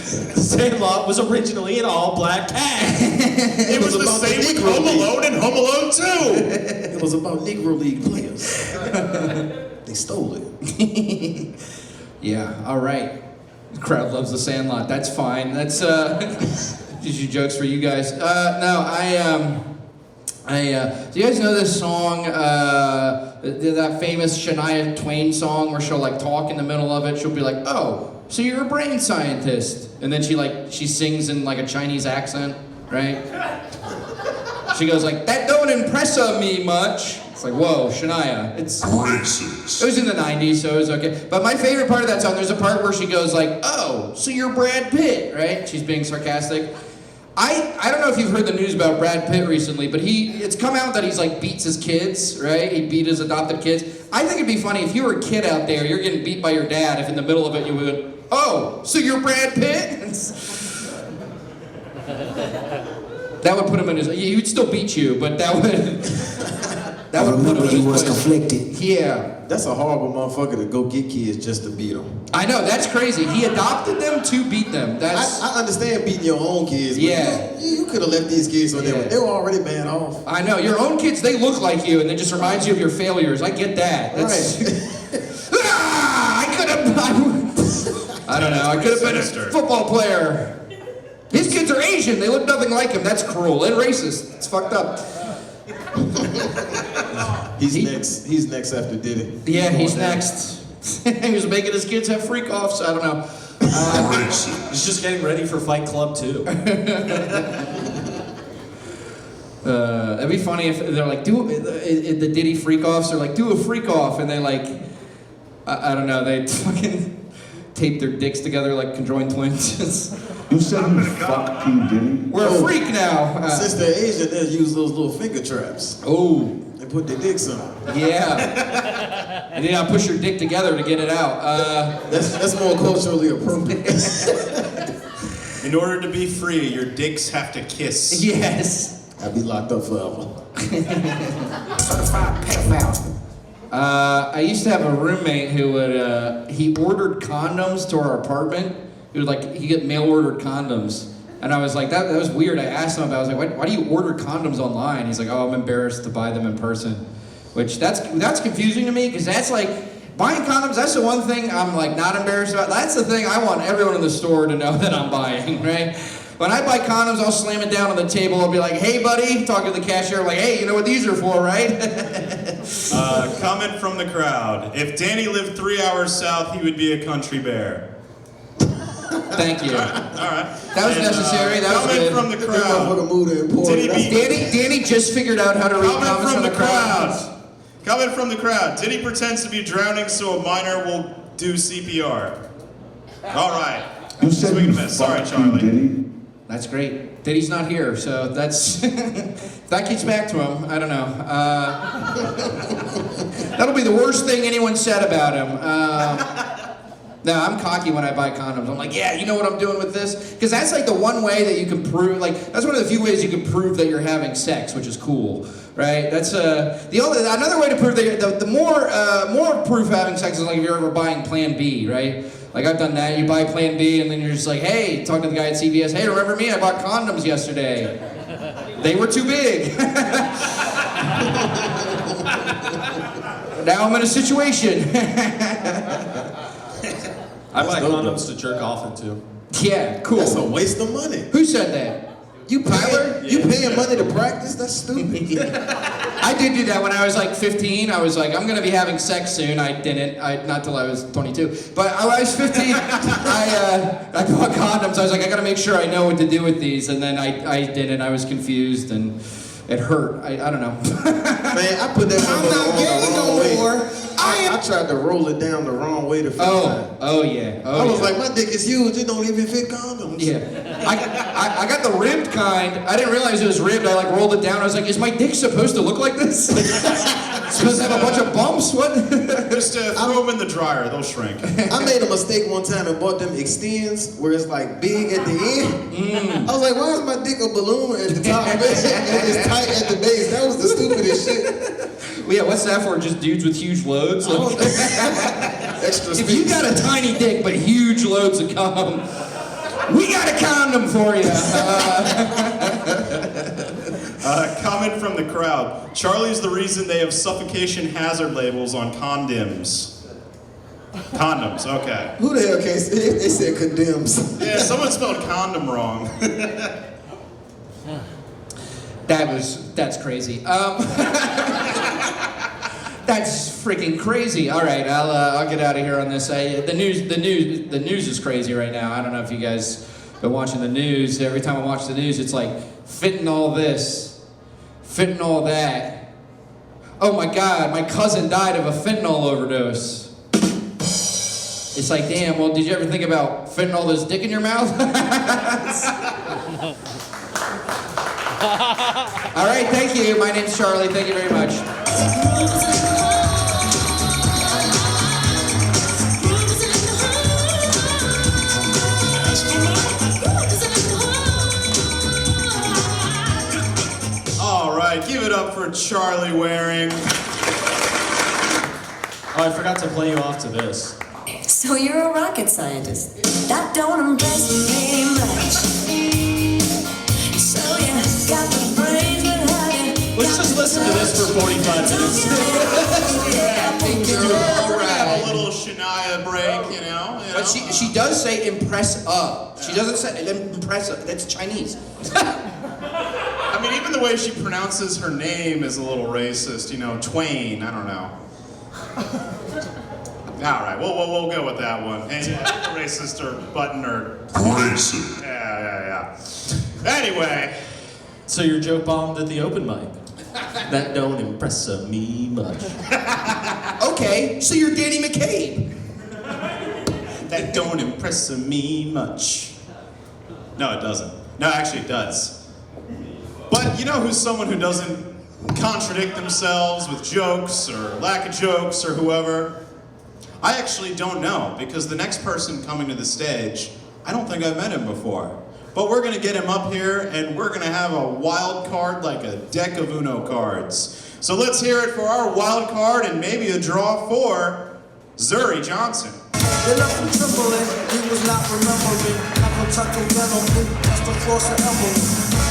Sandlot was originally an all-black cast. It was the about same the with Negro Home League. Alone and Home Alone 2. It was about Negro League players. They stole it. Yeah, all right. The crowd loves the Sandlot. That's fine. That's just your jokes for you guys. No, do you guys know this song? That famous Shania Twain song where she'll like talk in the middle of it. She'll be like, "Oh, so you're a brain scientist," and then she sings in like a Chinese accent, right? She goes like, "That don't impress me much." It's like, whoa, Shania. It was in the 90s, so it was okay. But my favorite part of that song, there's a part where she goes like, "Oh, so you're Brad Pitt," right? She's being sarcastic. I don't know if you've heard the news about Brad Pitt recently, but it's come out that he's like beats his kids, right? He beat his adopted kids. I think it'd be funny if you were a kid out there, you're getting beat by your dad, if in the middle of it you would, "Oh, so you're Brad Pitt?" That would put him in his, he'd still beat you, but that would put him in his place. Conflicted. Yeah. That's a horrible motherfucker to go get kids just to beat them. I know, that's crazy. He adopted them to beat them. That's I understand beating your own kids, but Yeah. you could have left these kids so Yeah. they were already banned off. I know, your own kids, they look like you, and it just reminds you of your failures. I get that. That's, Right. I I don't know. I could have been a Sinister. football player. His kids are Asian. They look nothing like him. That's cruel and racist. It's fucked up. He's next after Diddy. Yeah, he's next. He was making his kids have freak offs. I don't know. He's just getting ready for Fight Club 2. It'd be funny if they're like, the Diddy freak offs are like, do a freak off, and they like, I don't know, they fucking tape their dicks together like conjoined twins. You said you fucked P. Diddy? We're a freak now. Since they're Asian, they'll use those little finger traps. Oh. They put their dicks on. Yeah. And then I push your dick together to get it out. That's more culturally appropriate. In order to be free, your dicks have to kiss. Yes. I'd be locked up forever. Certified pedophile. I used to have a roommate who would, he ordered condoms to our apartment. He get mail ordered condoms. And I was like, that was weird. I asked him about it. I was like, why do you order condoms online? He's like, oh, I'm embarrassed to buy them in person. Which, that's confusing to me, because that's like, buying condoms, that's the one thing I'm like not embarrassed about. That's the thing I want everyone in the store to know that I'm buying, right? When I buy condoms, I'll slam it down on the table. I'll be like, hey, buddy, talking to the cashier, I'm like, hey, you know what these are for, right? Comment from the crowd. If Danny lived 3 hours south, he would be a country bear. Thank you. All right. That was necessary. That was comment good. from the crowd. Did Danny just figured out how to read comments from the crowd. Comment from the crowd. Diddy pretends to be drowning so a minor will do CPR. All right. You said Swing you and a miss. Sorry, fucked P. Charlie. Diddy? That's great. Diddy's not here, so that's if that gets back to him. I don't know. That'll be the worst thing anyone said about him. No, I'm cocky when I buy condoms. I'm like, yeah, you know what I'm doing with this? Because that's like the one way that you can prove, like, that's one of the few ways you can prove that you're having sex, which is cool, right? That's another way to prove that the more proof of having sex is like if you're ever buying Plan B, right? Like I've done that. You buy Plan B and then you're just like, hey, talking to the guy at CVS, hey, remember me? I bought condoms yesterday. They were too big. Now I'm in a situation. I buy condoms to jerk off into. Yeah, cool. That's a waste of money. Who said that? You Tyler? You paying money to practice? That's stupid. I did do that when I was like 15. I was like, I'm gonna be having sex soon. I didn't. Not till I was 22. But when I was 15, I bought condoms. I was like, I gotta make sure I know what to do with these. And then I didn't. I was confused and it hurt. I don't know. Man, I put that I'm not gay no more. I tried to roll it down the wrong way the first time. Oh yeah. I was like, my dick is huge. It don't even fit condoms. Yeah. I got the ribbed kind. I didn't realize it was ribbed. I like rolled it down. I was like, is my dick supposed to look like this? Like, supposed to have a bunch of bumps? What? Just throw them in the dryer. They'll shrink. I made a mistake one time and bought them extends where it's like big at the end. I was like, why is my dick a balloon at the top and it's tight at the base? That was the stupidest shit. Well, yeah, what's that for? Just dudes with huge loads? Like, extra space. if you got a tiny dick but huge loads of cum, we got a condom for you. Comment from the crowd. Charlie's the reason they have suffocation hazard labels on condoms. Condoms, okay. Who the hell can't say it? They said condemns. Yeah, someone spelled condom wrong. That's crazy. That's freaking crazy. All right, I'll get out of here on this. The news is crazy right now. I don't know if you guys been watching the news. Every time I watch the news, it's like fentanyl this, fentanyl that. Oh my God, my cousin died of a fentanyl overdose. It's like, damn. Well, did you ever think about fentanyl this dick in your mouth? All right, thank you. My name's Charlie. Thank you very much. All right, give it up for Charlie Waring. Oh, I forgot to play you off to this. So you're a rocket scientist. That don't impress me much. So you got the brains, but how you Let's just listen to this for 45 minutes. All right. A little Shania break, you know. Let's She does say impress up. She doesn't say impress up. That's Chinese. I mean, even the way she pronounces her name is a little racist. You know, Twain. I don't know. All right, we'll go with that one. And racist or button or Racist. Yeah. Anyway, So your joke bombed at the open mic. That don't impress me much. Okay, so you're Danny McCabe. that don't impress me much. No, it doesn't. No, actually, it does. But you know who's someone who doesn't contradict themselves with jokes or lack of jokes or whoever? I actually don't know, because the next person coming to the stage, I don't think I've met him before. But we're gonna get him up here and we're gonna have a wild card like a deck of Uno cards. So let's hear it for our wild card and maybe a draw for Zuri Johnson. They left him trembling, he was not remembering. Never tucked a venom in, just a force of emblem.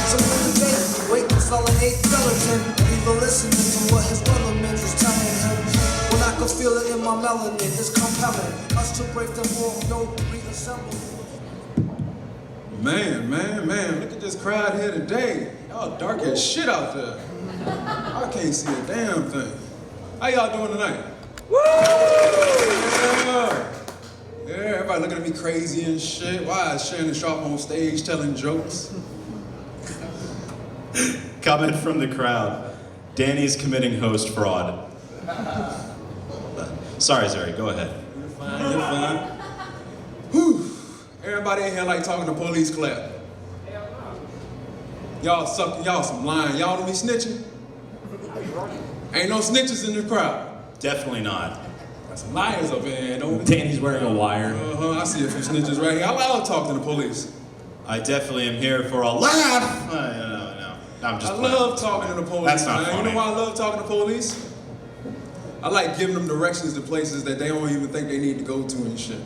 So in the day, wait until an 8 skeleton. Even listening to what his weatherman was telling him. When I could feel it in my melanin, it's compelling. Us to break them all, yo, reassemble. Man, look at this crowd here today. Y'all dark as shit out there. I can't see a damn thing. How y'all doing tonight? Woo! Yeah, everybody looking at me crazy and shit. Why is Shannon Sharp on stage telling jokes? Comment from the crowd. Danny's committing host fraud. Sorry, Zuri, go ahead. You're fine. Whew. Everybody in here like talking to police clap. Y'all sucking, y'all some lying. Y'all don't be snitching? Ain't no snitches in the crowd. Definitely not. Got some liars up in here, don't we? Danny's wearing a wire. I see a few snitches right here. I love talking to the police. I definitely am here for a laugh. No, I'm just playing. love talking to the police. That's not man. funny. You know why I love talking to police? I like giving them directions to places that they don't even think they need to go to and shit.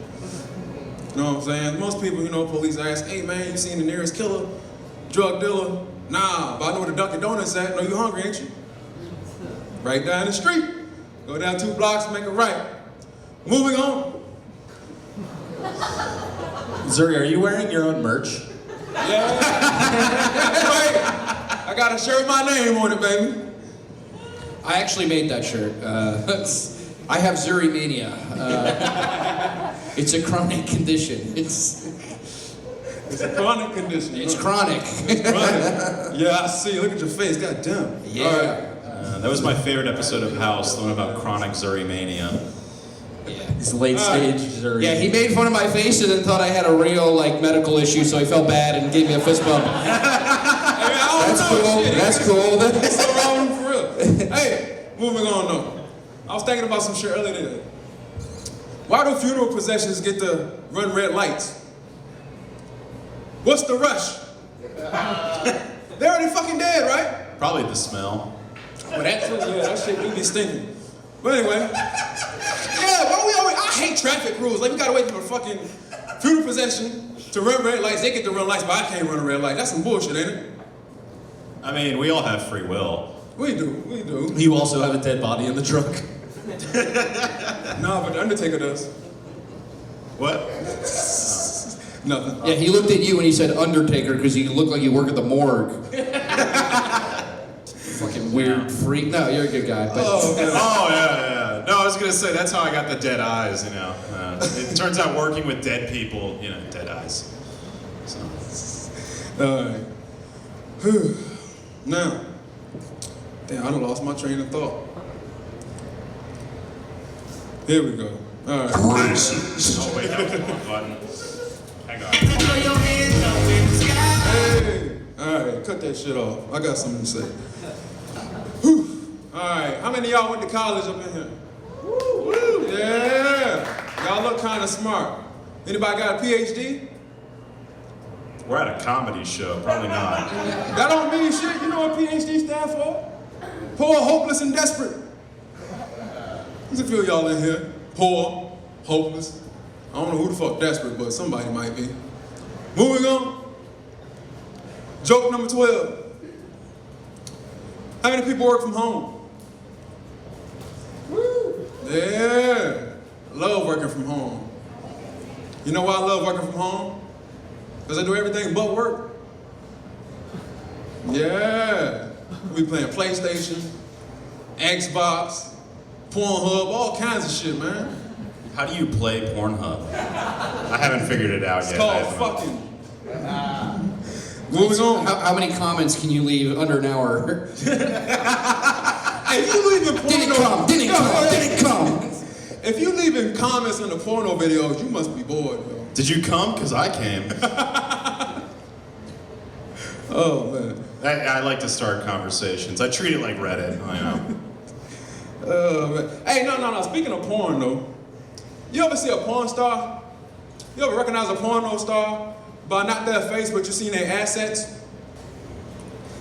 You know what I'm saying? Most people, you know, police ask, hey man, you seen the nearest killer? Drug dealer? Nah, but I know where the Dunkin' Donuts at. No, you hungry, ain't you? Right down the street. Go down 2 blocks, make a right. Moving on. Zuri, are you wearing your own merch? Yeah. That's right. I got a shirt with my name on it, baby. I actually made that shirt. I have Zuri mania. It's a chronic condition. It's a chronic condition. It's chronic. It's chronic. Yeah, I see. Look at your face. God damn. Yeah. All right. That was my favorite episode of House, the one about chronic Zuri mania. Yeah. It's late stage Zuri. Yeah, he made fun of my face and then thought I had a real medical issue, so he felt bad and gave me a fist bump. That's cool. That's cool. That's so wrong for real. Hey, moving on though. I was thinking about some shit earlier today. Why do funeral processions get to run red lights? What's the rush? They're already fucking dead, right? Probably the smell. Well, that shit do be stinking. But anyway, yeah, why do we always, I hate traffic rules. Like, we gotta wait for a fucking funeral procession to run red lights. They get to run lights, but I can't run a red light. That's some bullshit, ain't it? I mean, we all have free will. We do. You also have a dead body in the truck. Nah, but the Undertaker does. What? Nothing. Yeah, he looked at you and he said Undertaker because you look like you work at the morgue. Fucking weird freak. No, you're a good guy. But Oh, yeah. No, I was gonna say, that's how I got the dead eyes, you know. It turns out working with dead people, you know, dead eyes. So. Alright. Now, damn, I done lost my train of thought. Here we go. Alright. Racist. Oh, wait, that was the wrong button. Hang on. Hey! Alright, cut that shit off. I got something to say. Whew. Alright, how many of y'all went to college up in here? Woo! Yeah! Y'all look kind of smart. Anybody got a PhD? We're at a comedy show, probably not. That don't mean shit. You know what PhD stands for? Poor, hopeless, and desperate. There's a few of y'all in here. Poor, hopeless. I don't know who the fuck desperate, but somebody might be. Moving on. Joke number 12. How many people work from home? Woo. Yeah. Love working from home. You know why I love working from home? Because I do everything but work. Yeah. We playing PlayStation, Xbox, Pornhub, all kinds of shit, man. How do you play Pornhub? I haven't figured it out It's yet. called fucking. Moving on. How many comments can you leave under an hour? Hey, if you leaving porno, Didn't come. If you leaving comments on the porno videos, you must be bored, yo. Did you come? Because I came. Oh man. I like to start conversations. I treat it like Reddit. I know. Man. Hey, no. Speaking of porn, though, you ever see a porn star? You ever recognize a porno star by not their face, but you seen their assets?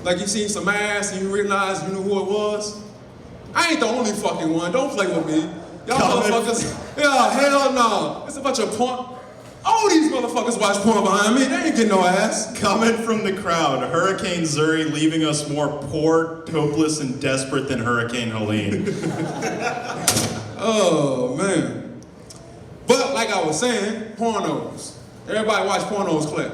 Like you seen some ass and you realize you knew who it was? I ain't the only fucking one. Don't play with me. Y'all motherfuckers. Yeah, hell no. It's a bunch of porn. All these motherfuckers watch porn behind me. They ain't getting no ass. Comment from the crowd. Hurricane Zuri leaving us more poor, hopeless, and desperate than Hurricane Helene. Oh, man. But like I was saying, pornos. Everybody watch pornos clip.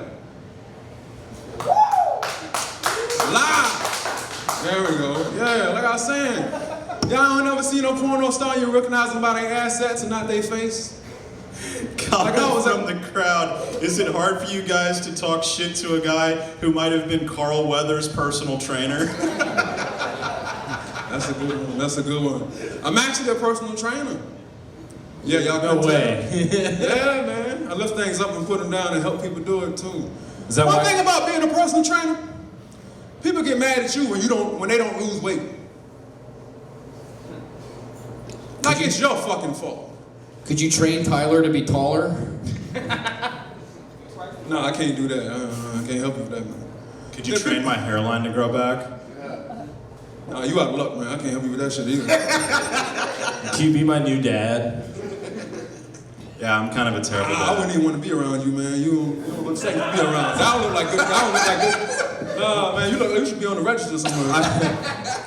Live. There we go. Yeah, like I was saying. Y'all don't ever see no porno star, you recognize them by their assets and not their face? Comment from the crowd. Is it hard for you guys to talk shit to a guy who might have been Carl Weathers' personal trainer? That's a good one. That's a good one. I'm actually a personal trainer. Yeah, y'all No way. Yeah, man. I lift things up and put them down and help people do it too. Is that One why? thing about being a personal trainer, people get mad at you when they don't lose weight. Like it's your fucking fault. Could you train Tyler to be taller? No, I can't do that. I can't help you with that, man. Could you train my hairline to grow back? Nah, you out of luck, man. I can't help you with that shit either. Can you be my new dad? Yeah, I'm kind of a terrible I dad. wouldn't even want to be around you, man. You don't look safe to be around. I don't look like this. I don't look like this. Nah, man, you should be on the register somewhere.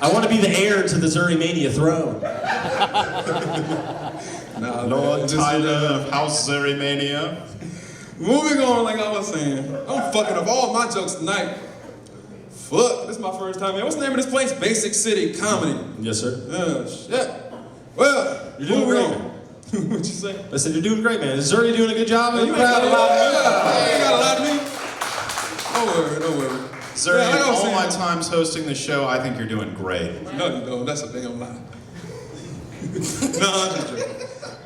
I want to be the heir to the Zuri Mania throne. Nah, Lord man, Tyler of House Zuri Mania. Moving on, like I was saying, I'm fucking up all my jokes tonight. Fuck, this is my first time, man. What's the name of this place? Basic City Comedy. Yes, sir. Shit. Well, You're doing moving great. on. What you say? I said you're doing great, man. Is Zuri doing a good job? You ain't got a lot of me. You ain't got a lot of me. Don't worry. Zuri, Yeah, like I was all saying- my times hosting the show, I think you're doing great. No, you don't. That's a damn lie. No, I'm just joking.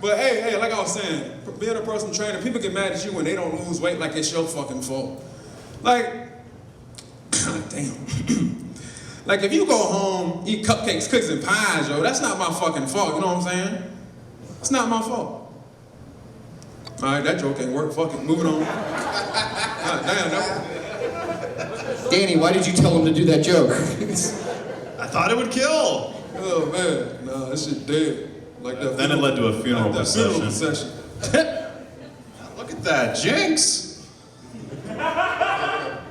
But hey, like I was saying, being a personal trainer, people get mad at you when they don't lose weight like it's your fucking fault. Like, damn. Like if you go home, eat cupcakes, cookies, and pies, yo, that's not my fucking fault. You know what I'm saying? It's not my fault. All right, that joke ain't work. Fuck it. Moving on. Damn, that. Danny, why did you tell him to do that joke? I thought it would kill. Oh man, nah, that shit dead. Like that. Then it led to a funeral That funeral procession. Look at that, Jinx. All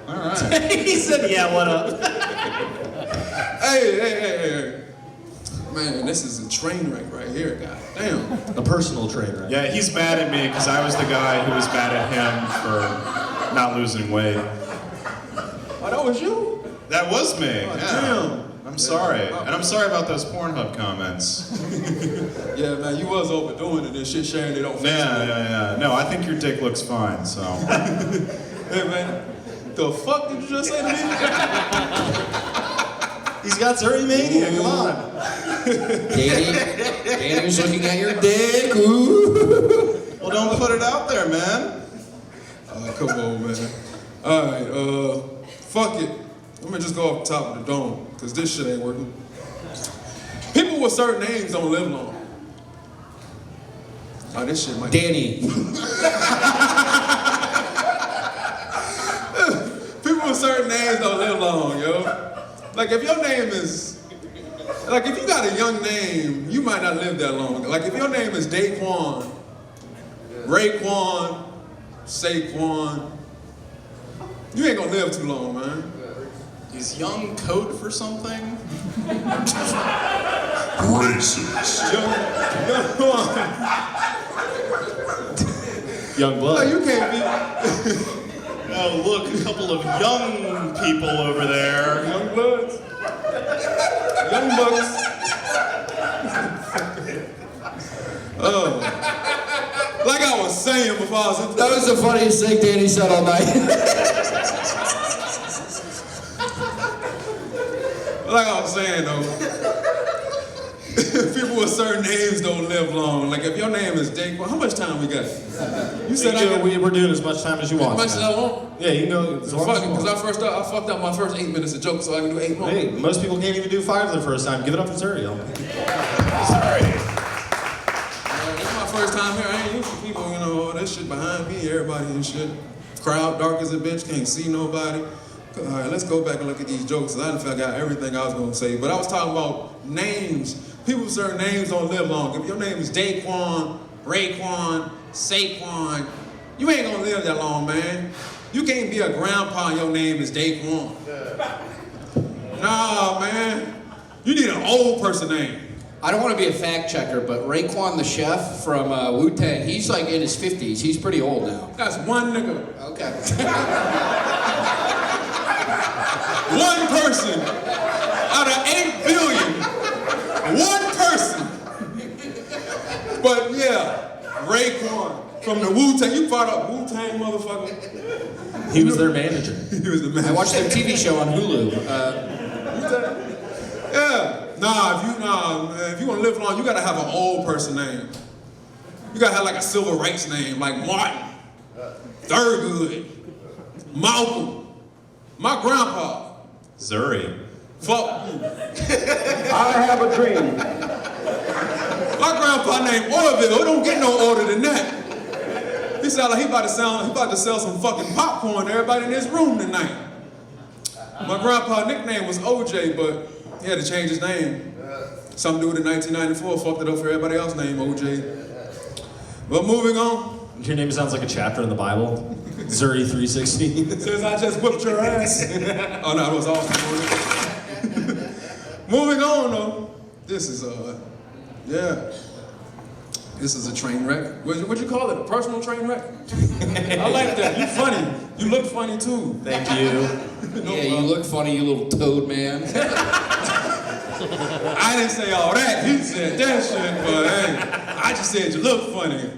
right. He said, yeah, what up? Hey. Man, this is a train wreck right here, god damn. A personal trainer. Yeah, he's mad at me because I was the guy who was mad at him for not losing weight. Oh, that was you? That was me. Oh, Yeah. damn. I'm sorry. And I'm sorry about those Pornhub comments. Yeah, man, you was overdoing it and shit, sharing it on Facebook. Yeah. No, I think your dick looks fine, so. Hey, man, the fuck did you just say to me? He's got Zuri Mania, come on. Danny was looking at your dick. Ooh. Well, don't put it out there, man. Come on, man. All right, fuck it. Let me just go off the top of the dome, because this shit ain't working. People with certain names don't live long. Oh, this shit might. Danny. People with certain names don't live long, yo. Like if your name is, like if you got a young name, you might not live that long. Like if your name is Daquan, Raekwon, Saquon, you ain't gonna live too long, man. Is young code for something? Racist. Young No, blood. you can't be. Oh, look, a couple of young people over there. Young bloods. Young bucks. Like I was saying before I was in That was the funniest thing Danny said all night. Like I was saying though, people with certain names don't live long. Like if your name is Jake, well, how much time we got? You said We're doing as much time as you want. How much as I want? Yeah, you can go. As long as you Because want. I fucked up my first 8 minutes of joke, so I can do 8 more. Hey, most people can't even do 5 the first time. Give it up for Zuri. It's my first time here. I ain't used to people, you know, all that shit behind me, everybody and shit. Crowd dark as a bitch, can't see nobody. All right, let's go back and look at these jokes. I didn't feel I got everything I was gonna say, but I was talking about names. People with certain names don't live long. If your name is Daquan, Raekwon, Saquon, you ain't gonna live that long, man. You can't be a grandpa and your name is Daquan. Nah, man. You need an old person name. I don't want to be a fact checker, but Raekwon the chef from Wu-Tang, he's like in his 50s. He's pretty old now. That's one nigga. Okay. One person out of 8 billion. One person. But yeah, Raekwon from the Wu-Tang. You brought up Wu-Tang, motherfucker. He was their manager. He was the manager. I watched their TV show on Hulu. Yeah. If you want to live long, you gotta have an old person name. You gotta have like a civil rights name, like Martin, Thurgood, Malcolm, my grandpa. Zuri. Fuck you. I have a dream. My grandpa named Orville. It don't get no older than that. He sound like he about to sell some fucking popcorn to everybody in this room tonight. My grandpa's nickname was OJ, but he had to change his name. Some dude in 1994 fucked it up for everybody else named OJ. But moving on. Your name sounds like a chapter in the Bible. Zuri 360. Says I just whipped your ass. Oh no, it was awesome. Moving on though. This is This is a train wreck. What'd you call it? A personal train wreck? I like that. You funny. You look funny too. Thank you. Yeah, you look funny, you little toad man. I didn't say all that. He said that shit, but hey, I just said you look funny.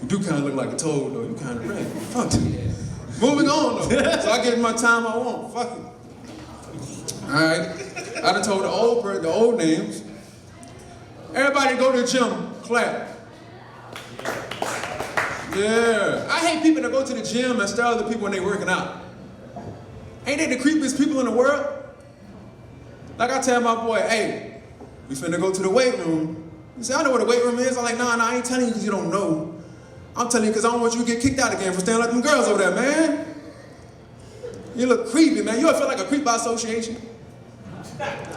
You do kind of look like a toad though. You kind of red. Fuck it. Moving on though. So I get my time I want. Fuck it. All right. I done told the old names. Everybody go to the gym. Clap. Yeah. I hate people that go to the gym and stare at other people when they working out. Ain't they the creepiest people in the world? Like I tell my boy, hey, we finna go to the weight room. He say, I know where the weight room is. I'm like, nah, I ain't telling you because you don't know. I'm telling you because I don't want you to get kicked out again for standing like them girls over there, man. You look creepy, man. You ever feel like a creep by association?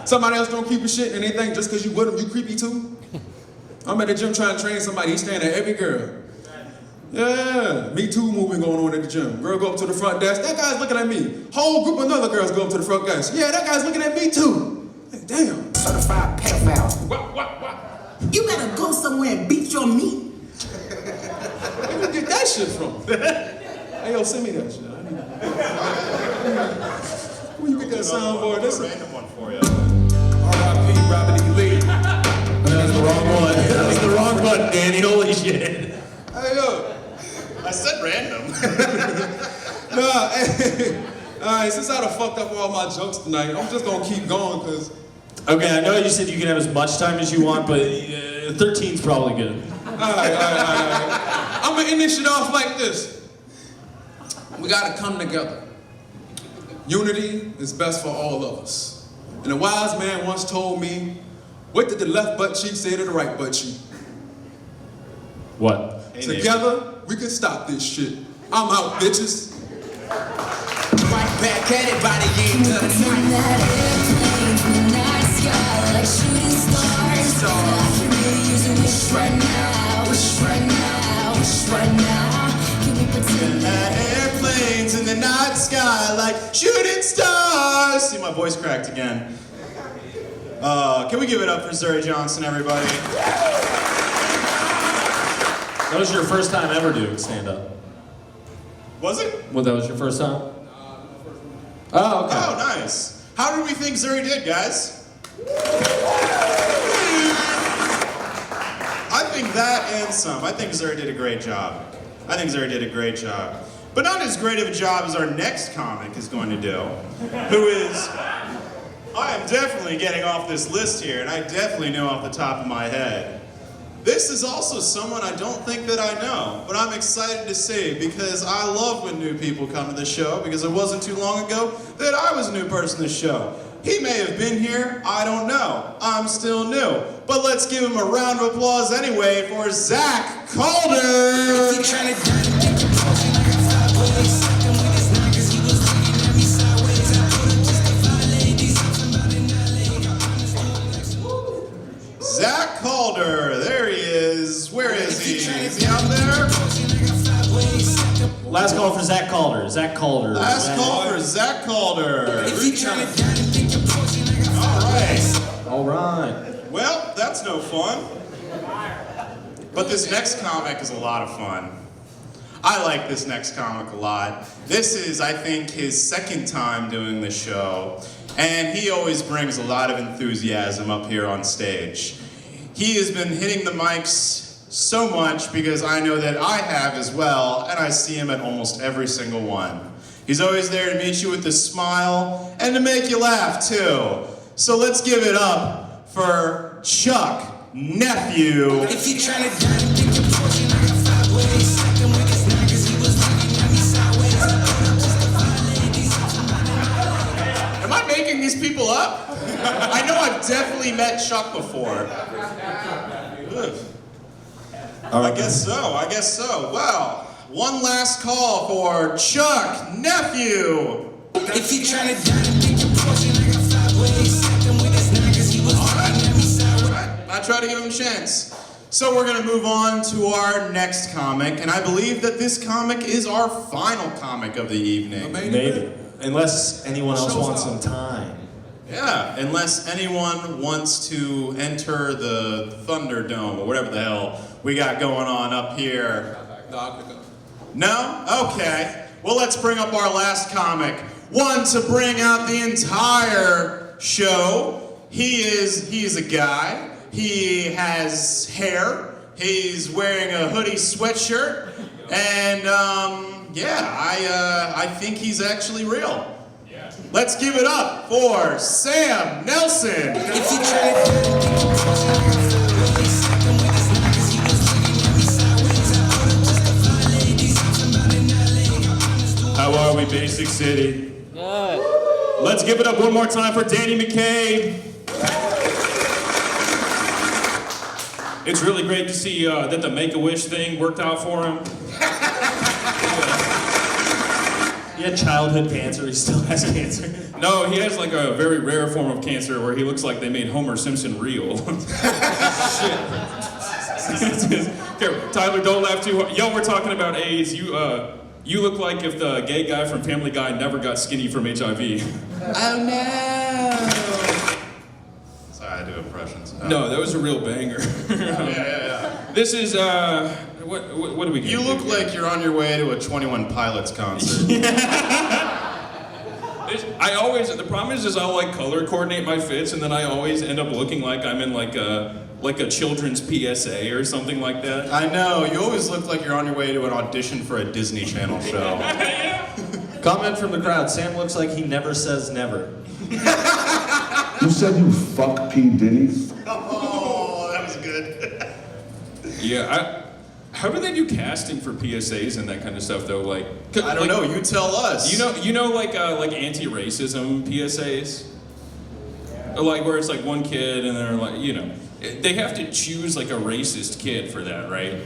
Somebody else don't creepy shit and they think just because you with them, you creepy too? I'm at the gym trying to train somebody, he's staring at every girl. Yeah, Me Too movement going on at the gym. Girl go up to the front desk, that guy's looking at me. Whole group of other girls go up to the front desk. Yeah, that guy's looking at me too. Hey, damn. Certified pedophile. What? You better go somewhere and beat your meat. Where you get that shit from? Hey, yo, send me that shit. Where you get that soundboard? That's a random one for you. R.I.P. Robert E. Lee. That's the wrong one. That was the wrong button, Danny. Holy shit. Hey, yo. I said random. Nah, hey. All right, since I done fucked up all my jokes tonight, I'm just gonna keep going, because... Okay, I know you said you can have as much time as you want, but 13's probably good. All right. I'm gonna end this shit off like this. We gotta come together. Unity is best for all of us. And a wise man once told me, what did the left butt cheek say to the right butt cheek? What? Together, we can stop this shit. I'm out, bitches. Right back at it by the end of the night. That airplane in the night sky like shooting stars. I can really use a wish right now, wish right now, wish right now. Can we pretend that Airplanes in the night sky like shooting stars. See, my voice cracked again. Can we give it up for Zuri Johnson, everybody? That was your first time ever doing stand-up. Was it? Well, that was your first time? Oh, okay. Oh, nice. How did we think Zuri did, guys? I think that and some. I think Zuri did a great job. But not as great of a job as our next comic is going to do, who is, I am definitely getting off this list here, and I definitely know off the top of my head. This is also someone I don't think that I know, but I'm excited to see because I love when new people come to the show because it wasn't too long ago that I was a new person to the show. He may have been here, I don't know. I'm still new. But let's give him a round of applause anyway for Zach Calder! Zach Calder, there he is. Where is he? Is he out there? Last call for Zach Calder. Zach Calder. Last call for Zach Calder. All right. Well, that's no fun. But this next comic is a lot of fun. I like this next comic a lot. This is, I think, his second time doing the show. And he always brings a lot of enthusiasm up here on stage. He has been hitting the mics so much because I know that I have as well, and I see him at almost every single one. He's always there to meet you with a smile and to make you laugh too. So let's give it up for Chuck Nephew. If you're trying to die and pick your portion, I got 5 ways. Second with his niggas, he was looking at me sideways. I put up just to violate these. Am I making these people up? I know I've definitely met Chuck before. Ugh. I guess so. Well, one last call for Chuck Nephew. If you're trying to die and pick your portion, I got 5 ways. Second with his niggas, he was looking at me sideways. I try to give him a chance. So we're gonna move on to our next comic, and I believe that this comic is our final comic of the evening. Maybe. Unless anyone else wants some time. Yeah, unless anyone wants to enter the Thunderdome or whatever the hell we got going on up here. No? Okay. Well, let's bring up our last comic. One to bring out the entire show. He's a guy. He has hair. He's wearing a hoodie sweatshirt. And, I think he's actually real. Let's give it up for Sam Nelson. How are we, Basic City? Good. Let's give it up one more time for Danny McCabe. It's really great to see that the Make-A-Wish thing worked out for him. He had childhood cancer, he still has cancer. No, he has like a very rare form of cancer where he looks like they made Homer Simpson real. Shit. Here, Tyler, don't laugh too hard. Yo, we're talking about AIDS. You look like if the gay guy from Family Guy never got skinny from HIV. Oh no! Sorry, I do impressions. No, that was a real banger. Yeah. This is, what do we get? You look like you're on your way to a 21 Pilots concert. The problem is I'll like color coordinate my fits, and then I always end up looking like I'm in like a children's PSA or something like that. I know, you always look like you're on your way to an audition for a Disney Channel show. Comment from the crowd, Sam looks like he never says never. You said you fuck P. Diddy? Oh, that was good. Yeah, how do they do casting for PSAs and that kind of stuff though? Like, I don't know. You tell us. You know, like anti-racism PSAs, like where it's like one kid and they're like, they have to choose like a racist kid for that, right?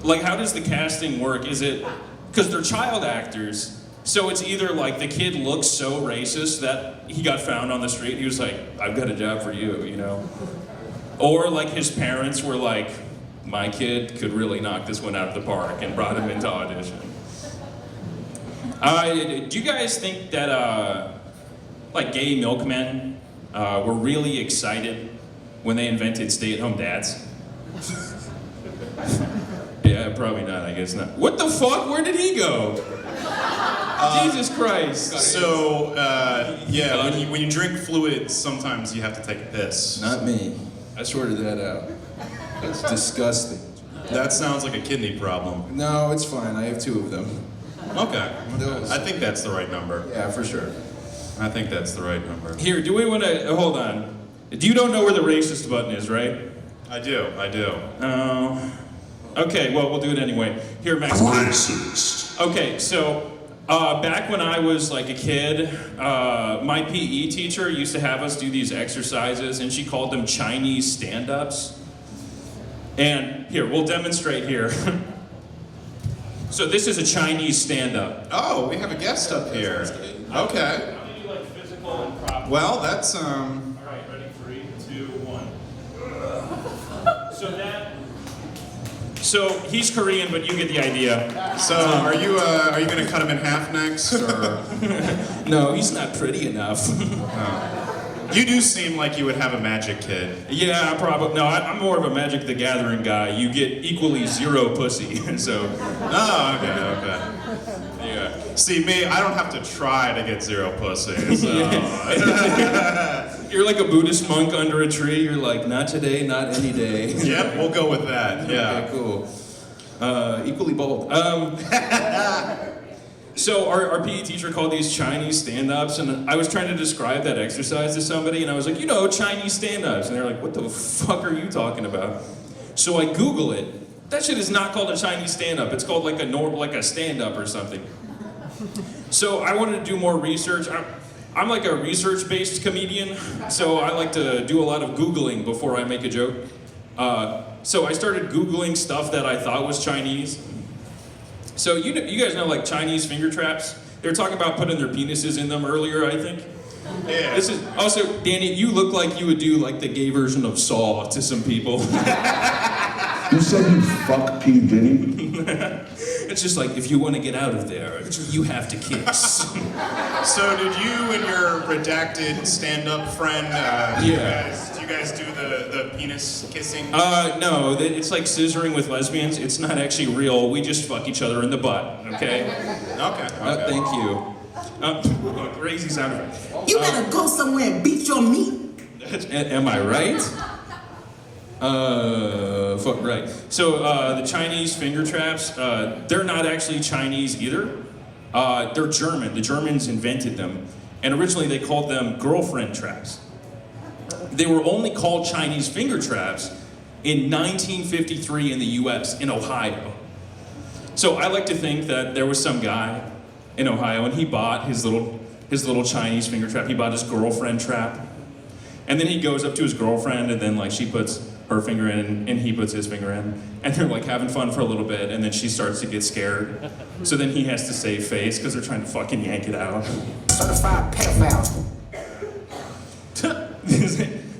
Like, how does the casting work? Is it because they're child actors? So it's either like the kid looks so racist that he got found on the street. He was like, "I've got a job for you," or like his parents were like, my kid could really knock this one out of the park and brought him into audition. Do you guys think that like gay milkmen were really excited when they invented stay-at-home dads? Yeah. probably not. I guess not. What the fuck? Where did he go? Jesus Christ. So, yeah, when you drink fluids, sometimes you have to take a piss. Not me. I sorted that out. That's disgusting. That sounds like a kidney problem. No, it's fine. I have 2 of them. Okay. I think that's the right number. Yeah, for sure. I think that's the right number. Here, do we want to hold on? You don't know where the racist button is, right? I do. Oh. Okay, well, we'll do it anyway. Here, Max. Racist. Okay, so back when I was like a kid, my PE teacher used to have us do these exercises, and she called them Chinese stand-ups. And here, we'll demonstrate here. So this is a Chinese stand-up. Oh, we have a guest up here. Okay. Well, that's All right, ready? 3, 2, 1. So he's Korean, but you get the idea. So are you gonna cut him in half next, or? No, he's not pretty enough. You do seem like you would have a magic kid. Yeah, probably. No, I'm more of a Magic the Gathering guy. You get equally 0 pussy. So. Oh, okay. Yeah. See, me, I don't have to try to get 0 pussy. So. You're like a Buddhist monk under a tree. You're like, not today, not any day. Yep, we'll go with that. Yeah. Okay, cool. Equally bold. So our PE teacher called these Chinese stand-ups, and I was trying to describe that exercise to somebody, and I was like, Chinese stand-ups. And they're like, what the fuck are you talking about? So I Google it. That shit is not called a Chinese stand-up. It's called like a stand-up or something. So I wanted to do more research. I'm like a research-based comedian, so I like to do a lot of Googling before I make a joke. So I started Googling stuff that I thought was Chinese. So you guys know like Chinese finger traps? They were talking about putting their penises in them earlier, I think. Yeah. This is also, Danny, you look like you would do like the gay version of Saw to some people. You said you fuck P. Diddy? It's just like, if you want to get out of there, you have to kiss. So did you and your redacted stand-up friend, do you guys do the penis kissing? No, it's like scissoring with lesbians. It's not actually real. We just fuck each other in the butt, okay? Okay. Thank you. Crazy sound effect. You better go somewhere and beat your meat. Am I right? Fuck right. So the Chinese finger traps, they're not actually Chinese either. They're German. The Germans invented them. And originally they called them girlfriend traps. They were only called Chinese finger traps in 1953 in the US, in Ohio. So I like to think that there was some guy in Ohio and he bought his little Chinese finger trap. He bought his girlfriend trap. And then he goes up to his girlfriend and then like she puts her finger in and he puts his finger in. And they're like having fun for a little bit and then she starts to get scared. So then he has to save face because they're trying to fucking yank it out. Certified pedophile.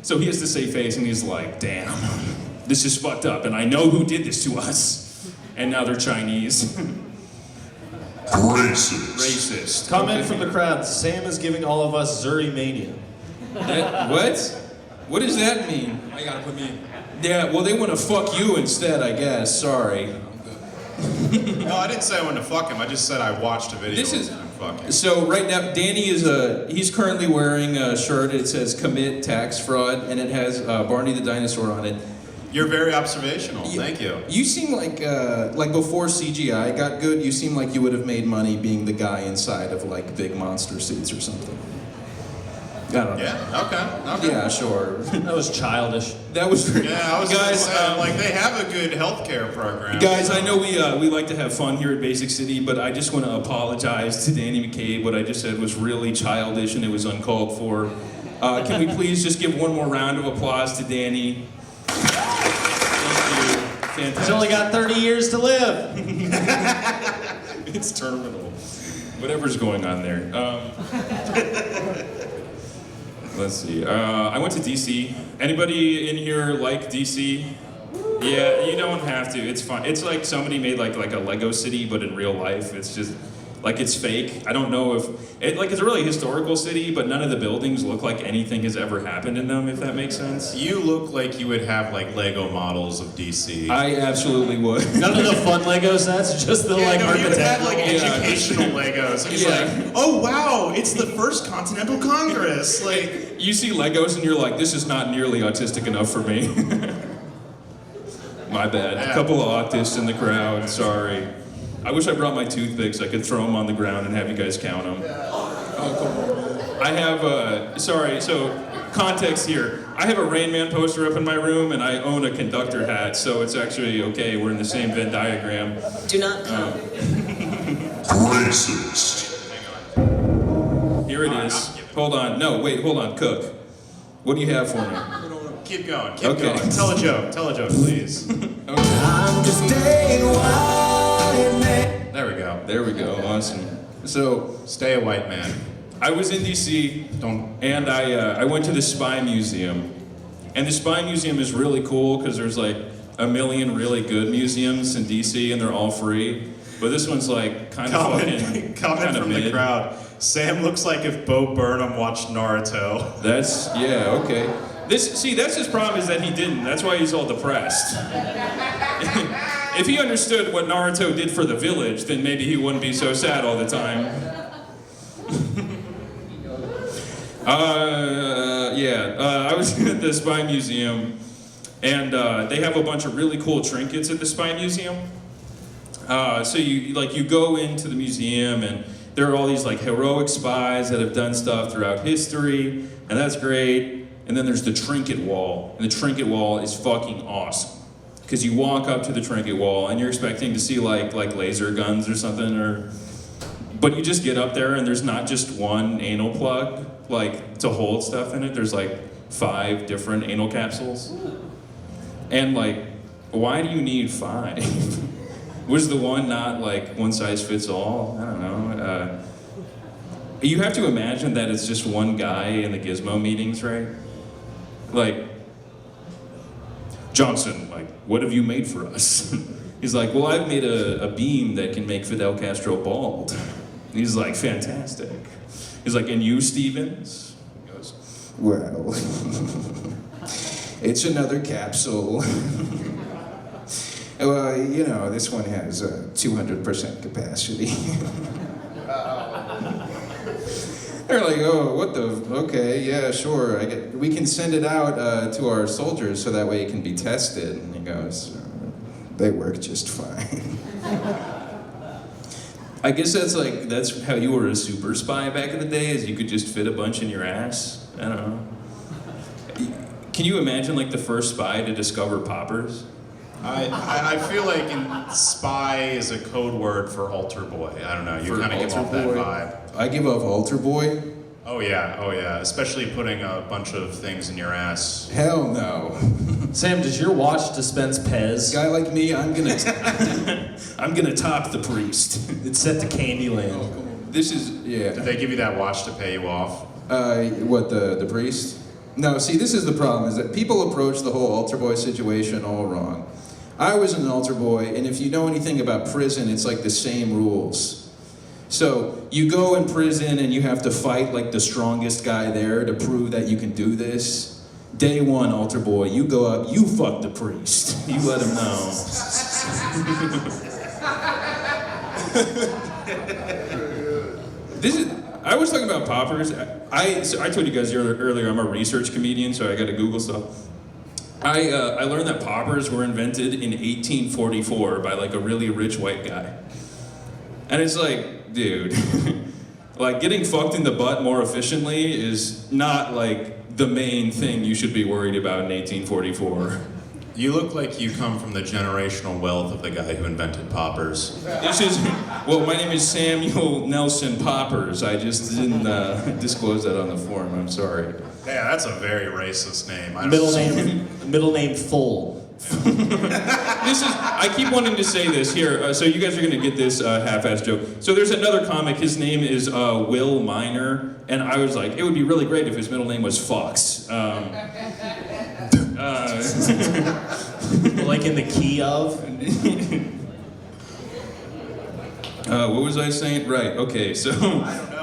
So he has to save face and he's like, damn, this is fucked up and I know who did this to us. And now they're Chinese. Racist. Comment from the crowd. Sam is giving all of us Zuri mania. What? What does that mean? I gotta put me in. Yeah, well they want to fuck you instead, I guess. Sorry. No, I didn't say I wanted to fuck him. I just said I watched a video. This is of him fucking. so right now. Danny he's currently wearing a shirt. It says "Commit Tax Fraud" and it has Barney the dinosaur on it. You're very observational. Thank you. You seem like before CGI got good. You seem like you would have made money being the guy inside of like big monster suits or something. I don't know. Yeah. Okay. Yeah, sure. That was childish. That was Yeah, I was guys. gonna say, like they have a good healthcare program. Guys, I know we like to have fun here at Basic City, but I just want to apologize to Danny McCabe. What I just said was really childish and it was uncalled for. Can we please just give one more round of applause to Danny? Thank you. Fantastic. He's only got 30 years to live. It's terminal. Whatever's going on there. Let's see. I went to DC. Anybody in here like DC? Yeah, you don't have to. It's fun. It's like somebody made like a Lego city, but in real life. It's just, Like it's fake. I don't know if it's a really historical city, but none of the buildings look like anything has ever happened in them. If that makes sense. You look like you would have like Lego models of DC. I absolutely would. None of the fun Lego sets, just the like You would have architectural. like educational Legos. He's like, oh wow, it's the first Continental Congress. Like, you see Legos and you're like, this is not nearly autistic enough for me. My bad. A couple of autists in the crowd. Sorry. I wish I brought my toothpicks. I could throw them on the ground and have you guys count them. I have so context here. I have a Rain Man poster up in my room and I own a conductor hat, so it's actually okay. We're in the same Venn diagram. Do not come. Racist. Here it is. Hold on. No, wait, hold on. Cook. What do you have for me? keep going. Keep going. Tell a joke. Tell a joke, please. I'm just staying white man. There we go. There we go. Awesome. So, stay a white man. I was in DC, and I went to the Spy Museum, and the Spy Museum is really cool because there's like a million really good museums in DC, and they're all free. But this one's like kind of fucking Comment from mid. the crowd. Sam looks like if Bo Burnham watched Naruto. That's okay. That's his problem is that he didn't. That's why he's all depressed. If he understood what Naruto did for the village, then maybe he wouldn't be so sad all the time. I was at the Spy Museum, and they have a bunch of really cool trinkets at the Spy Museum. So you go into the museum, and there are all these like heroic spies that have done stuff throughout history, and that's great. And then there's the trinket wall, and the trinket wall is fucking awesome. Because you walk up to the trinket wall, and you're expecting to see like laser guns or something, but you just get up there, and there's not just one anal plug, like, to hold stuff in it. There's like 5 different anal capsules. And like, why do you need 5? Was the one not like one size fits all? I don't know. You have to imagine that it's just one guy in the Gizmo meetings, right? Like, Johnson, like, what have you made for us? He's like, well, I've made a beam that can make Fidel Castro bald. He's like, fantastic. He's like, and you, Stevens? He goes, well, it's another capsule. Well, you know, this one has 200% capacity. They're like, oh, what the, okay, yeah, sure. We can send it out to our soldiers so that way it can be tested. And he goes, they work just fine. I guess that's how you were a super spy back in the day, is you could just fit a bunch in your ass. I don't know. Can you imagine like the first spy to discover poppers? I feel like spy is a code word for altar boy. I don't know. You kind of give off that vibe. I give off altar boy? Oh yeah. Especially putting a bunch of things in your ass. Hell no. Sam, does your watch dispense Pez? Guy like me, I'm gonna top the priest. It's set to Candyland. This is, yeah. Did they give you that watch to pay you off? What, the priest? No, see, this is the problem, is that people approach the whole altar boy situation all wrong. I was an altar boy, and if you know anything about prison, it's like the same rules. So you go in prison and you have to fight like the strongest guy there to prove that you can do this. Day 1, altar boy, you go up, you fuck the priest. You let him know. I was talking about poppers. I told you guys earlier, I'm a research comedian, so I got to Google stuff. I learned that poppers were invented in 1844 by like a really rich white guy. And it's like, dude, like getting fucked in the butt more efficiently is not like the main thing you should be worried about in 1844. You look like you come from the generational wealth of the guy who invented poppers. Well, my name is Samuel Nelson Poppers. I just didn't disclose that on the form. I'm sorry. Yeah, that's a very racist name. Middle name full. I keep wanting to say this here, so you guys are gonna get this half-ass joke. So there's another comic, his name is Will Minor, and I was like, it would be really great if his middle name was Fox. Like in the key of? What was I saying? Right. Okay. So.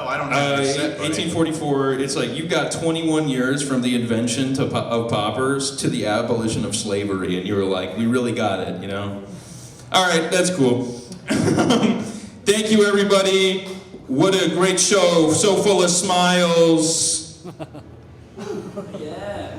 I don't know. Your set, buddy. 1844. It's like you got 21 years from the invention of poppers to the abolition of slavery, and you were like, we really got it, you know. All right, that's cool. Thank you, everybody. What a great show! So full of smiles. Yeah.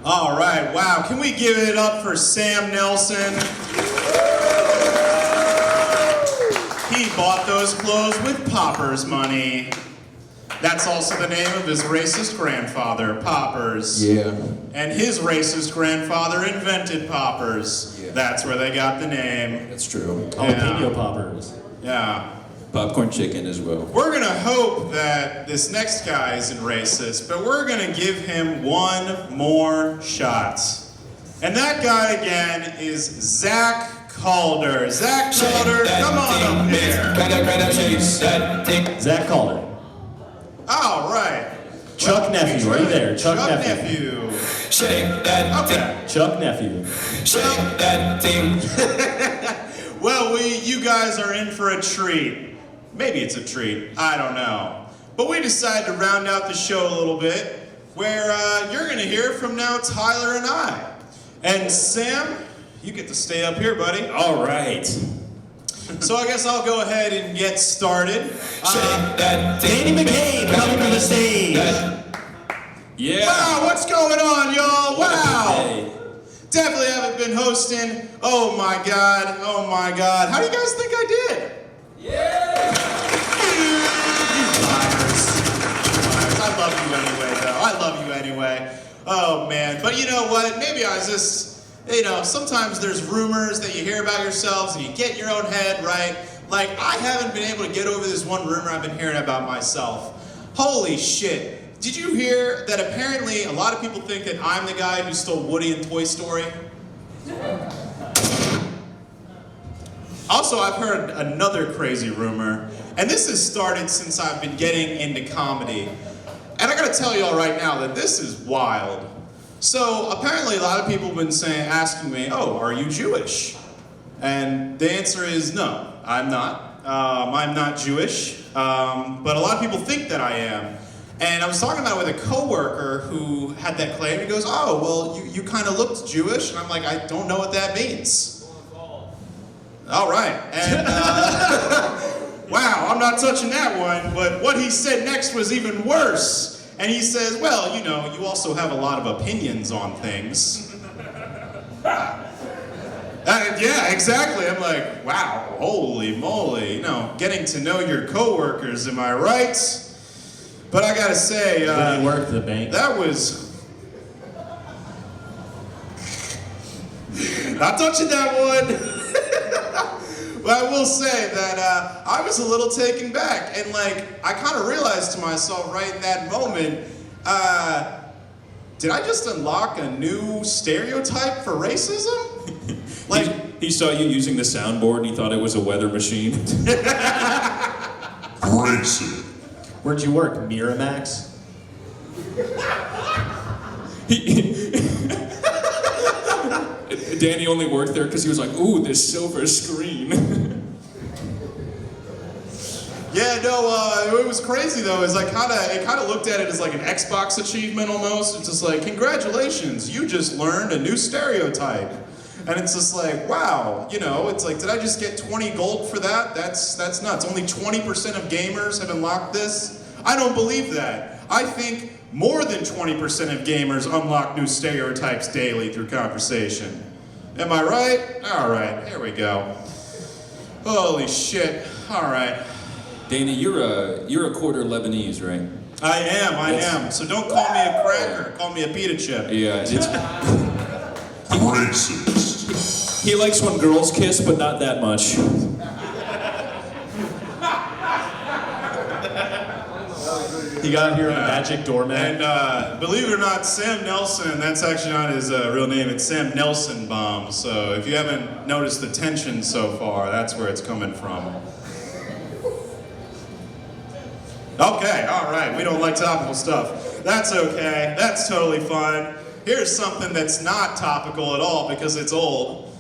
All right, wow. Can we give it up for Sam Nelson? He bought those clothes with Popper's money. That's also the name of his racist grandfather, Poppers. Yeah. And his racist grandfather invented Poppers. Yeah. That's where they got the name. That's true. Jalapeno poppers. Yeah. Popcorn chicken as well. We're gonna hope that this next guy isn't racist, but we're gonna give him one more shot. And that guy again is Zach Calder. Zach Calder, come on up here. Zach Calder. All right. Chuck Nephew, right there. Chuck Nephew. Shake that Okay. Chuck Nephew. Shake that thing. Well, you guys are in for a treat. Maybe it's a treat. I don't know. But we decided to round out the show a little bit, where you're going to hear from now Tyler and I. And Sam, you get to stay up here, buddy. All right. So I guess I'll go ahead and get started. Danny McCabe coming to the stage. Yeah. Wow, what's going on, y'all? What a Wow. good day. Definitely haven't been hosting. Oh my God. Oh my God. How do you guys think I did? Yeah. Liars. I love you anyway, though. I love you anyway. Oh, man. But you know what? Maybe I was just, sometimes there's rumors that you hear about yourselves and you get in your own head, right? Like, I haven't been able to get over this one rumor I've been hearing about myself. Holy shit. Did you hear that apparently a lot of people think that I'm the guy who stole Woody in Toy Story? Also, I've heard another crazy rumor, and this has started since I've been getting into comedy. And I gotta tell y'all right now that this is wild. So apparently a lot of people have been asking me, oh, are you Jewish? And the answer is no, I'm not. I'm not Jewish, but a lot of people think that I am. And I was talking about it with a coworker who had that claim. He goes, oh, well, you kind of looked Jewish. And I'm like, I don't know what that means. All right. And wow, I'm not touching that one. But what he said next was even worse. And he says, well, you also have a lot of opinions on things. Yeah, exactly. I'm like, wow, holy moly. Getting to know your coworkers, am I right? But I gotta say, when you worked at the bank. That was not touching that one. But I will say that I was a little taken back, and I kind of realized to myself right in that moment, did I just unlock a new stereotype for racism? He saw you using the soundboard and he thought it was a weather machine. Racist. Where'd you work? Miramax? Danny only worked there because he was like, ooh, this silver screen. Yeah, no, it was crazy though. It kind of looked at it as like an Xbox achievement almost. It's just like, congratulations, you just learned a new stereotype. And it's just like, wow, it's like, did I just get 20 gold for that? That's nuts. Only 20% of gamers have unlocked this? I don't believe that. I think more than 20% of gamers unlock new stereotypes daily through conversation. Am I right? All right, here we go. Holy shit, all right. Danny, you're a quarter Lebanese, right? I am. So don't call me a cracker, call me a pita chip. Yeah, it's Racist. he likes when girls kiss, but not that much. He got here on a magic doormat. And believe it or not, Sam Nelson, that's actually not his real name, it's Sam Nelson Bomb. So if you haven't noticed the tension so far, that's where it's coming from. Okay, all right, we don't like topical stuff. That's okay, that's totally fine. Here's something that's not topical at all because it's old.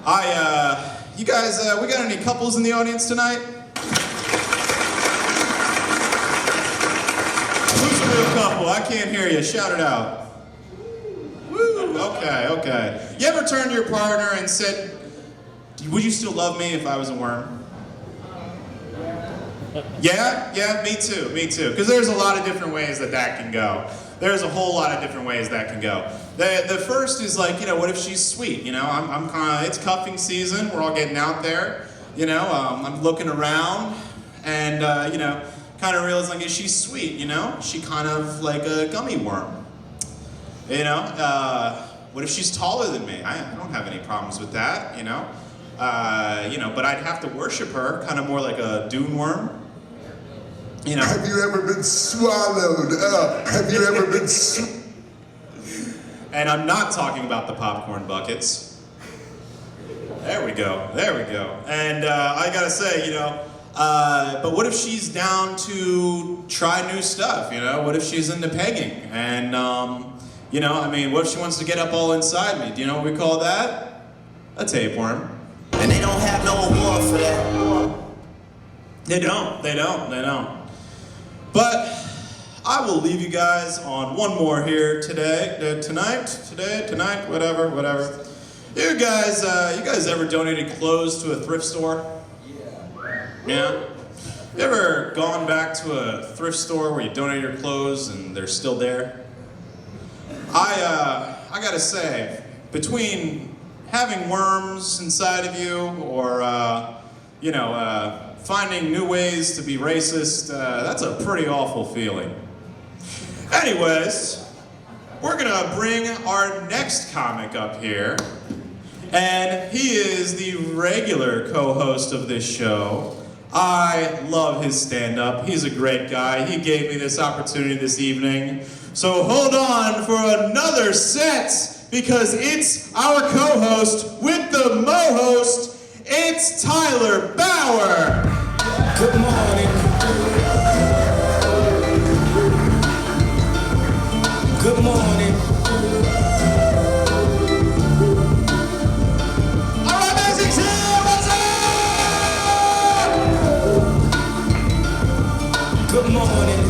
You guys, we got any couples in the audience tonight? Who's a real couple? I can't hear you, shout it out. Woo, okay. You ever turned to your partner and said, would you still love me if I was a worm? Yeah, me too. Because there's a lot of different ways that can go. There's a whole lot of different ways that can go. The first is like, what if she's sweet? I'm kind of, it's cuffing season. We're all getting out there. I'm looking around and, kind of realizing, like, is she sweet? She kind of like a gummy worm. What if she's taller than me? I don't have any problems with that, but I'd have to worship her, kind of more like a dune worm. Have you ever been swallowed up? Have you ever been And I'm not talking about the popcorn buckets. There we go. And I gotta say, but what if she's down to try new stuff, What if she's into pegging? And, what if she wants to get up all inside me? Do you know what we call that? A tapeworm. And they don't have no award for that. They don't. But I will leave you guys on one more here tonight, whatever. You guys ever donated clothes to a thrift store? Yeah. You ever gone back to a thrift store where you donate your clothes and they're still there? I gotta say, between having worms inside of you or, finding new ways to be racist, that's a pretty awful feeling. Anyways, we're gonna bring our next comic up here, and he is the regular co-host of this show. I love his stand-up. He's a great guy. He gave me this opportunity this evening. So hold on for another set, because it's our co-host with the mo-host. It's Tyler Bauer. Good morning. Good morning. All right, Music's here. What's up? Good morning.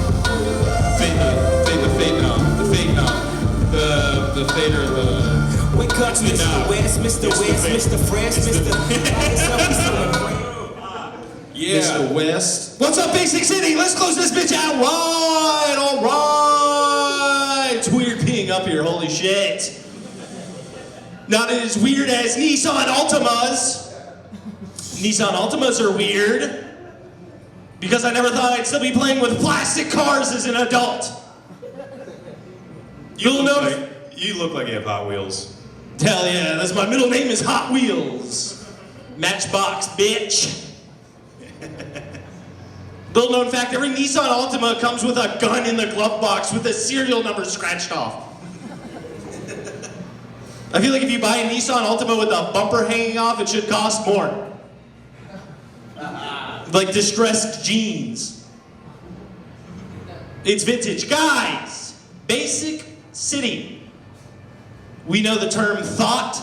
The fader, We got Mr. West, Mr. Fresh, Yeah. Mr. West. What's up, Basic City? Let's close this bitch out wide. All right. It's weird being up here. Holy shit. Not as weird as Nissan Altimas. Nissan Altimas are weird because I never thought I'd still be playing with plastic cars as an adult. You'll notice. You look like you have Hot Wheels. Hell yeah, that's my middle name is Hot Wheels. Matchbox, bitch. Little known fact, every Nissan Altima comes with a gun in the glove box with a serial number scratched off. I feel like if you buy a Nissan Altima with a bumper hanging off, it should cost more. Like distressed jeans. It's vintage. Guys, Basic City. We know the term thought.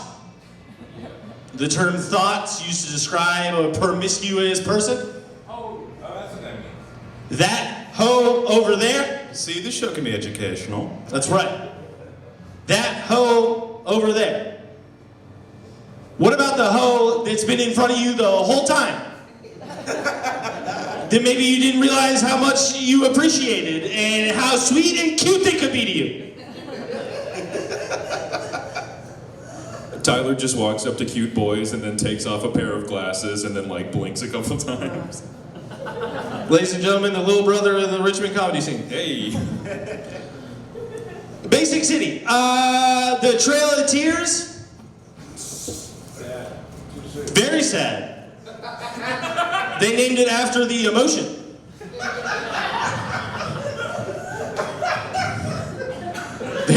The term thoughts used to describe a promiscuous person. Oh, that's what I mean. That hoe over there. See, this show can be educational. That's right. That hoe over there. What about the hoe that's been in front of you the whole time? Then maybe you didn't realize how much you appreciated and how sweet and cute they could be to you. Tyler just walks up to cute boys and then takes off a pair of glasses and then like blinks a couple times. Ladies and gentlemen, the little brother of the Richmond comedy scene. Hey. Basic City. The Trail of Tears. Very sad. They named it after the emotion.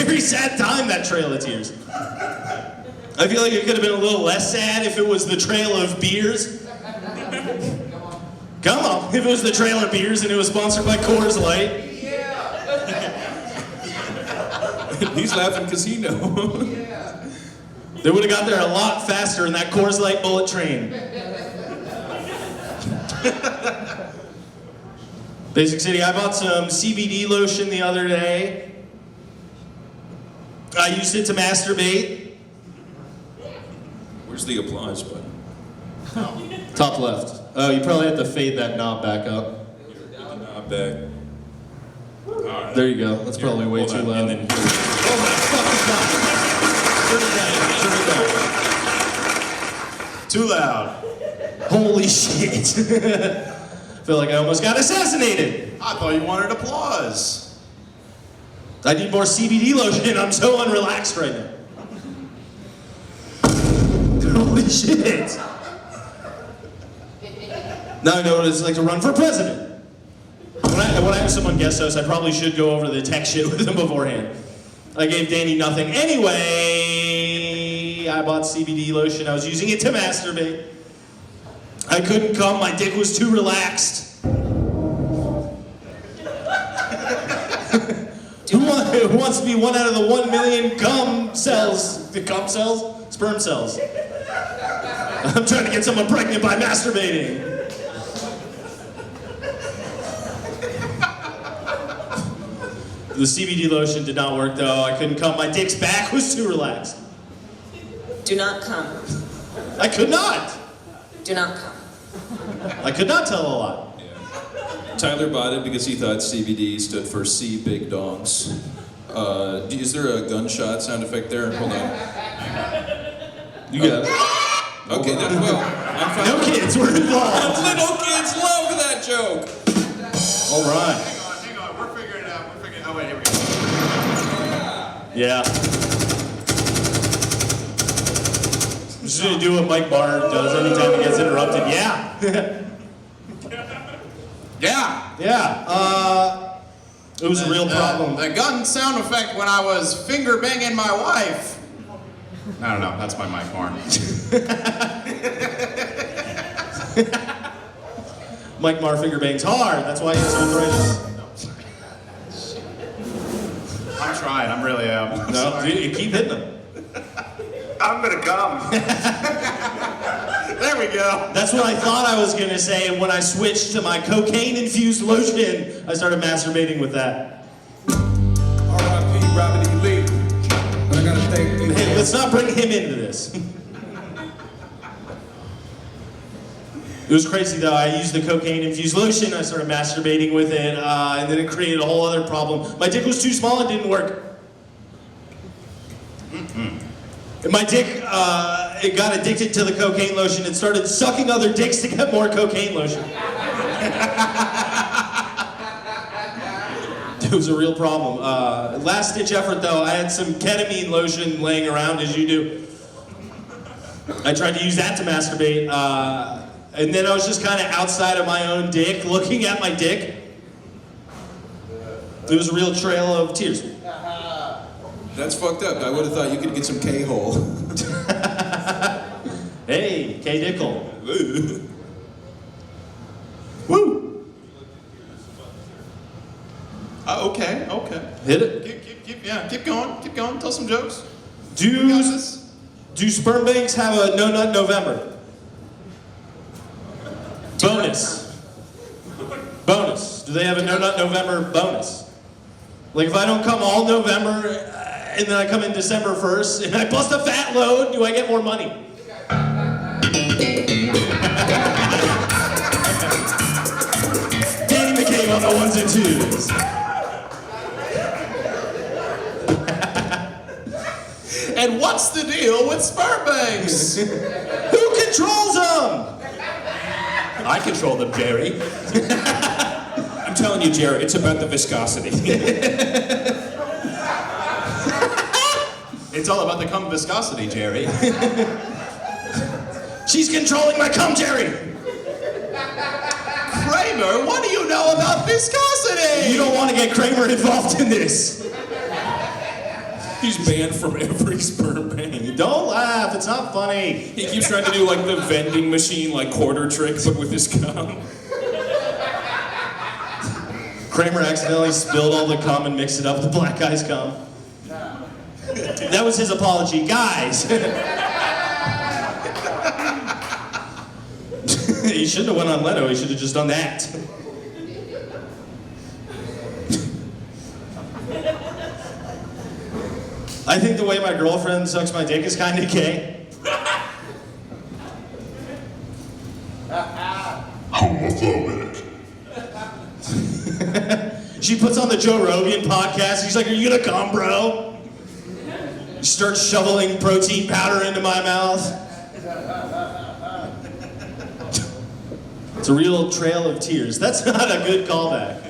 very sad time, that Trail of Tears. I feel like it could have been a little less sad if it was the Trail of Beers. Come on, if it was the Trail of Beers and it was sponsored by Coors Light. He's laughing because he knows. They would have got there a lot faster in that Coors Light bullet train. Basic City, I bought some CBD lotion the other day. I used it to masturbate. Where's the applause button? Top left. Oh, you probably have to fade that knob back up. Knob back. All right. There you go. That's probably way too loud. And then Oh my fucking God. Turn it down. Turn it down. Too loud. Holy shit. I feel like I almost got assassinated. I thought you wanted applause. I need more CBD lotion. I'm so unrelaxed right now. Holy shit. Now I know what it's like to run for president. When I have someone guest host, I probably should go over the tech shit with them beforehand. I gave Danny nothing. Anyway, I bought CBD lotion. I was using it to masturbate. I couldn't come. My dick was too relaxed. Who wants to be one out of the 1 million cum cells? The cum cells? Sperm cells. I'm trying to get someone pregnant by masturbating. The CBD lotion did not work though. I couldn't come. My dick's back was too relaxed. Do not come. I could not. Do not come. I could not tell a lot. Tyler bought it because he thought CBD stood for C Big Dogs. Is there a gunshot sound effect there? Hold on. You got it. Okay, then, well, I'm fine. No kids were involved. Little kids love that joke. All right. Hang on. We're figuring it out. Oh, wait, here we go. Yeah. I'm just gonna do what Mike Barr does anytime he gets interrupted. Yeah. Yeah. Yeah. It was a real problem. The gun sound effect when I was finger banging my wife. I don't know. That's my mic horn. Mike Marr finger bangs hard. That's why he has arthritis. I'm trying. I'm really am. No, dude, keep hitting them. I'm gonna come. There we go. That's what I thought I was gonna say when I switched to my cocaine-infused lotion. I started masturbating with that. R.I.P. Robert E. Lee. I gotta thank you. Hey, let's not bring him into this. It was crazy though. I used the cocaine-infused lotion. I started masturbating with it, and then it created a whole other problem. My dick was too small. It didn't work. My dick, it got addicted to the cocaine lotion. It started sucking other dicks to get more cocaine lotion. It was a real problem. Last ditch effort though, I had some ketamine lotion laying around as you do. I tried to use that to masturbate, and then I was just kind of outside of my own dick, looking at my dick. It was a real trail of tears. That's fucked up. I would have thought you could get some K-hole. Hey, K-Dickle. Woo! Okay. Hit it. Keep going. Tell some jokes. Do sperm banks have a No Nut November? Bonus. Do they have a No Nut November bonus? Like if I don't come all November and then I come in December 1st and I bust a fat load, do I get more money? Danny McCabe on the ones and twos. And what's the deal with sperm banks? Who controls them? I control them, Jerry. I'm telling you, Jerry, it's about the viscosity. It's all about the cum viscosity, Jerry. She's controlling my cum, Jerry. Kramer, what do you know about viscosity? You don't want to get Kramer involved in this. He's banned from every sperm bank. Don't laugh, it's not funny. He keeps trying to do like the vending machine, like quarter trick, but with his cum. Kramer accidentally spilled all the cum and mixed it up with the black guy's cum. That was his apology. Guys! He shouldn't have went on Leto, he should have just done that. I think the way my girlfriend sucks my dick is kind of gay. Homophobic. She puts on the Joe Rogan podcast. She's like, "Are you gonna come, bro?" She starts shoveling protein powder into my mouth. It's a real trail of tears. That's not a good callback.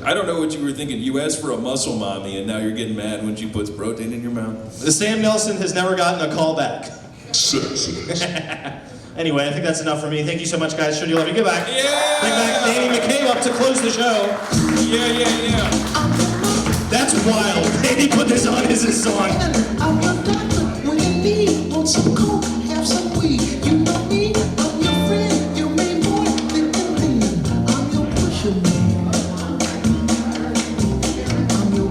I don't know what you were thinking. You asked for a muscle mommy, and now you're getting mad when she puts protein in your mouth. Sam Nelson has never gotten a callback. Sexist. Anyway, I think that's enough for me. Thank you so much, guys. Sure do love you. Get back. Yeah! Bring back Danny McCabe up to close the show. Yeah. That's wild. Danny put this on as his song. I'm your doctor when you need. Want some coke, have some weed. You know me, I'm your friend, your main boy, the opinion. I'm your pusher man.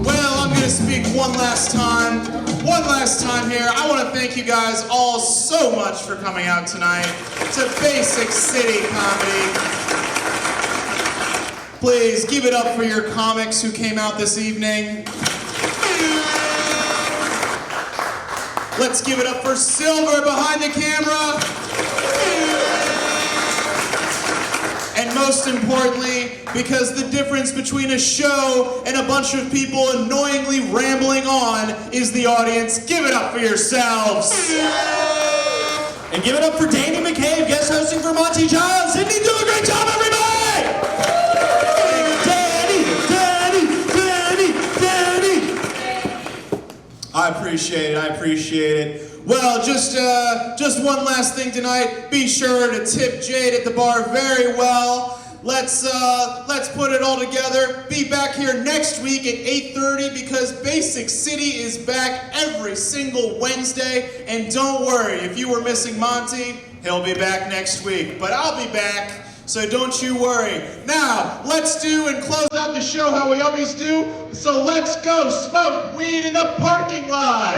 Well, I'm going to speak one last time. One last time here. I want to thank you guys all so much for coming out tonight to Basic City Comedy. Please give it up for your comics who came out this evening. Let's give it up for Silver behind the camera. And most importantly, because the difference between a show and a bunch of people annoyingly rambling on is the audience, give it up for yourselves. And give it up for Danny McCabe, guest hosting for Monty Giles. Sydney, do a great job, everybody! Danny! I appreciate it. Well, just one last thing tonight. Be sure to tip Jade at the bar very well. Let's put it all together. Be back here next week at 8:30 because Basic City is back every single Wednesday. And don't worry, if you were missing Monty, he'll be back next week. But I'll be back, so don't you worry. Now, let's do and close out the show how we always do. So let's go smoke weed in the parking lot.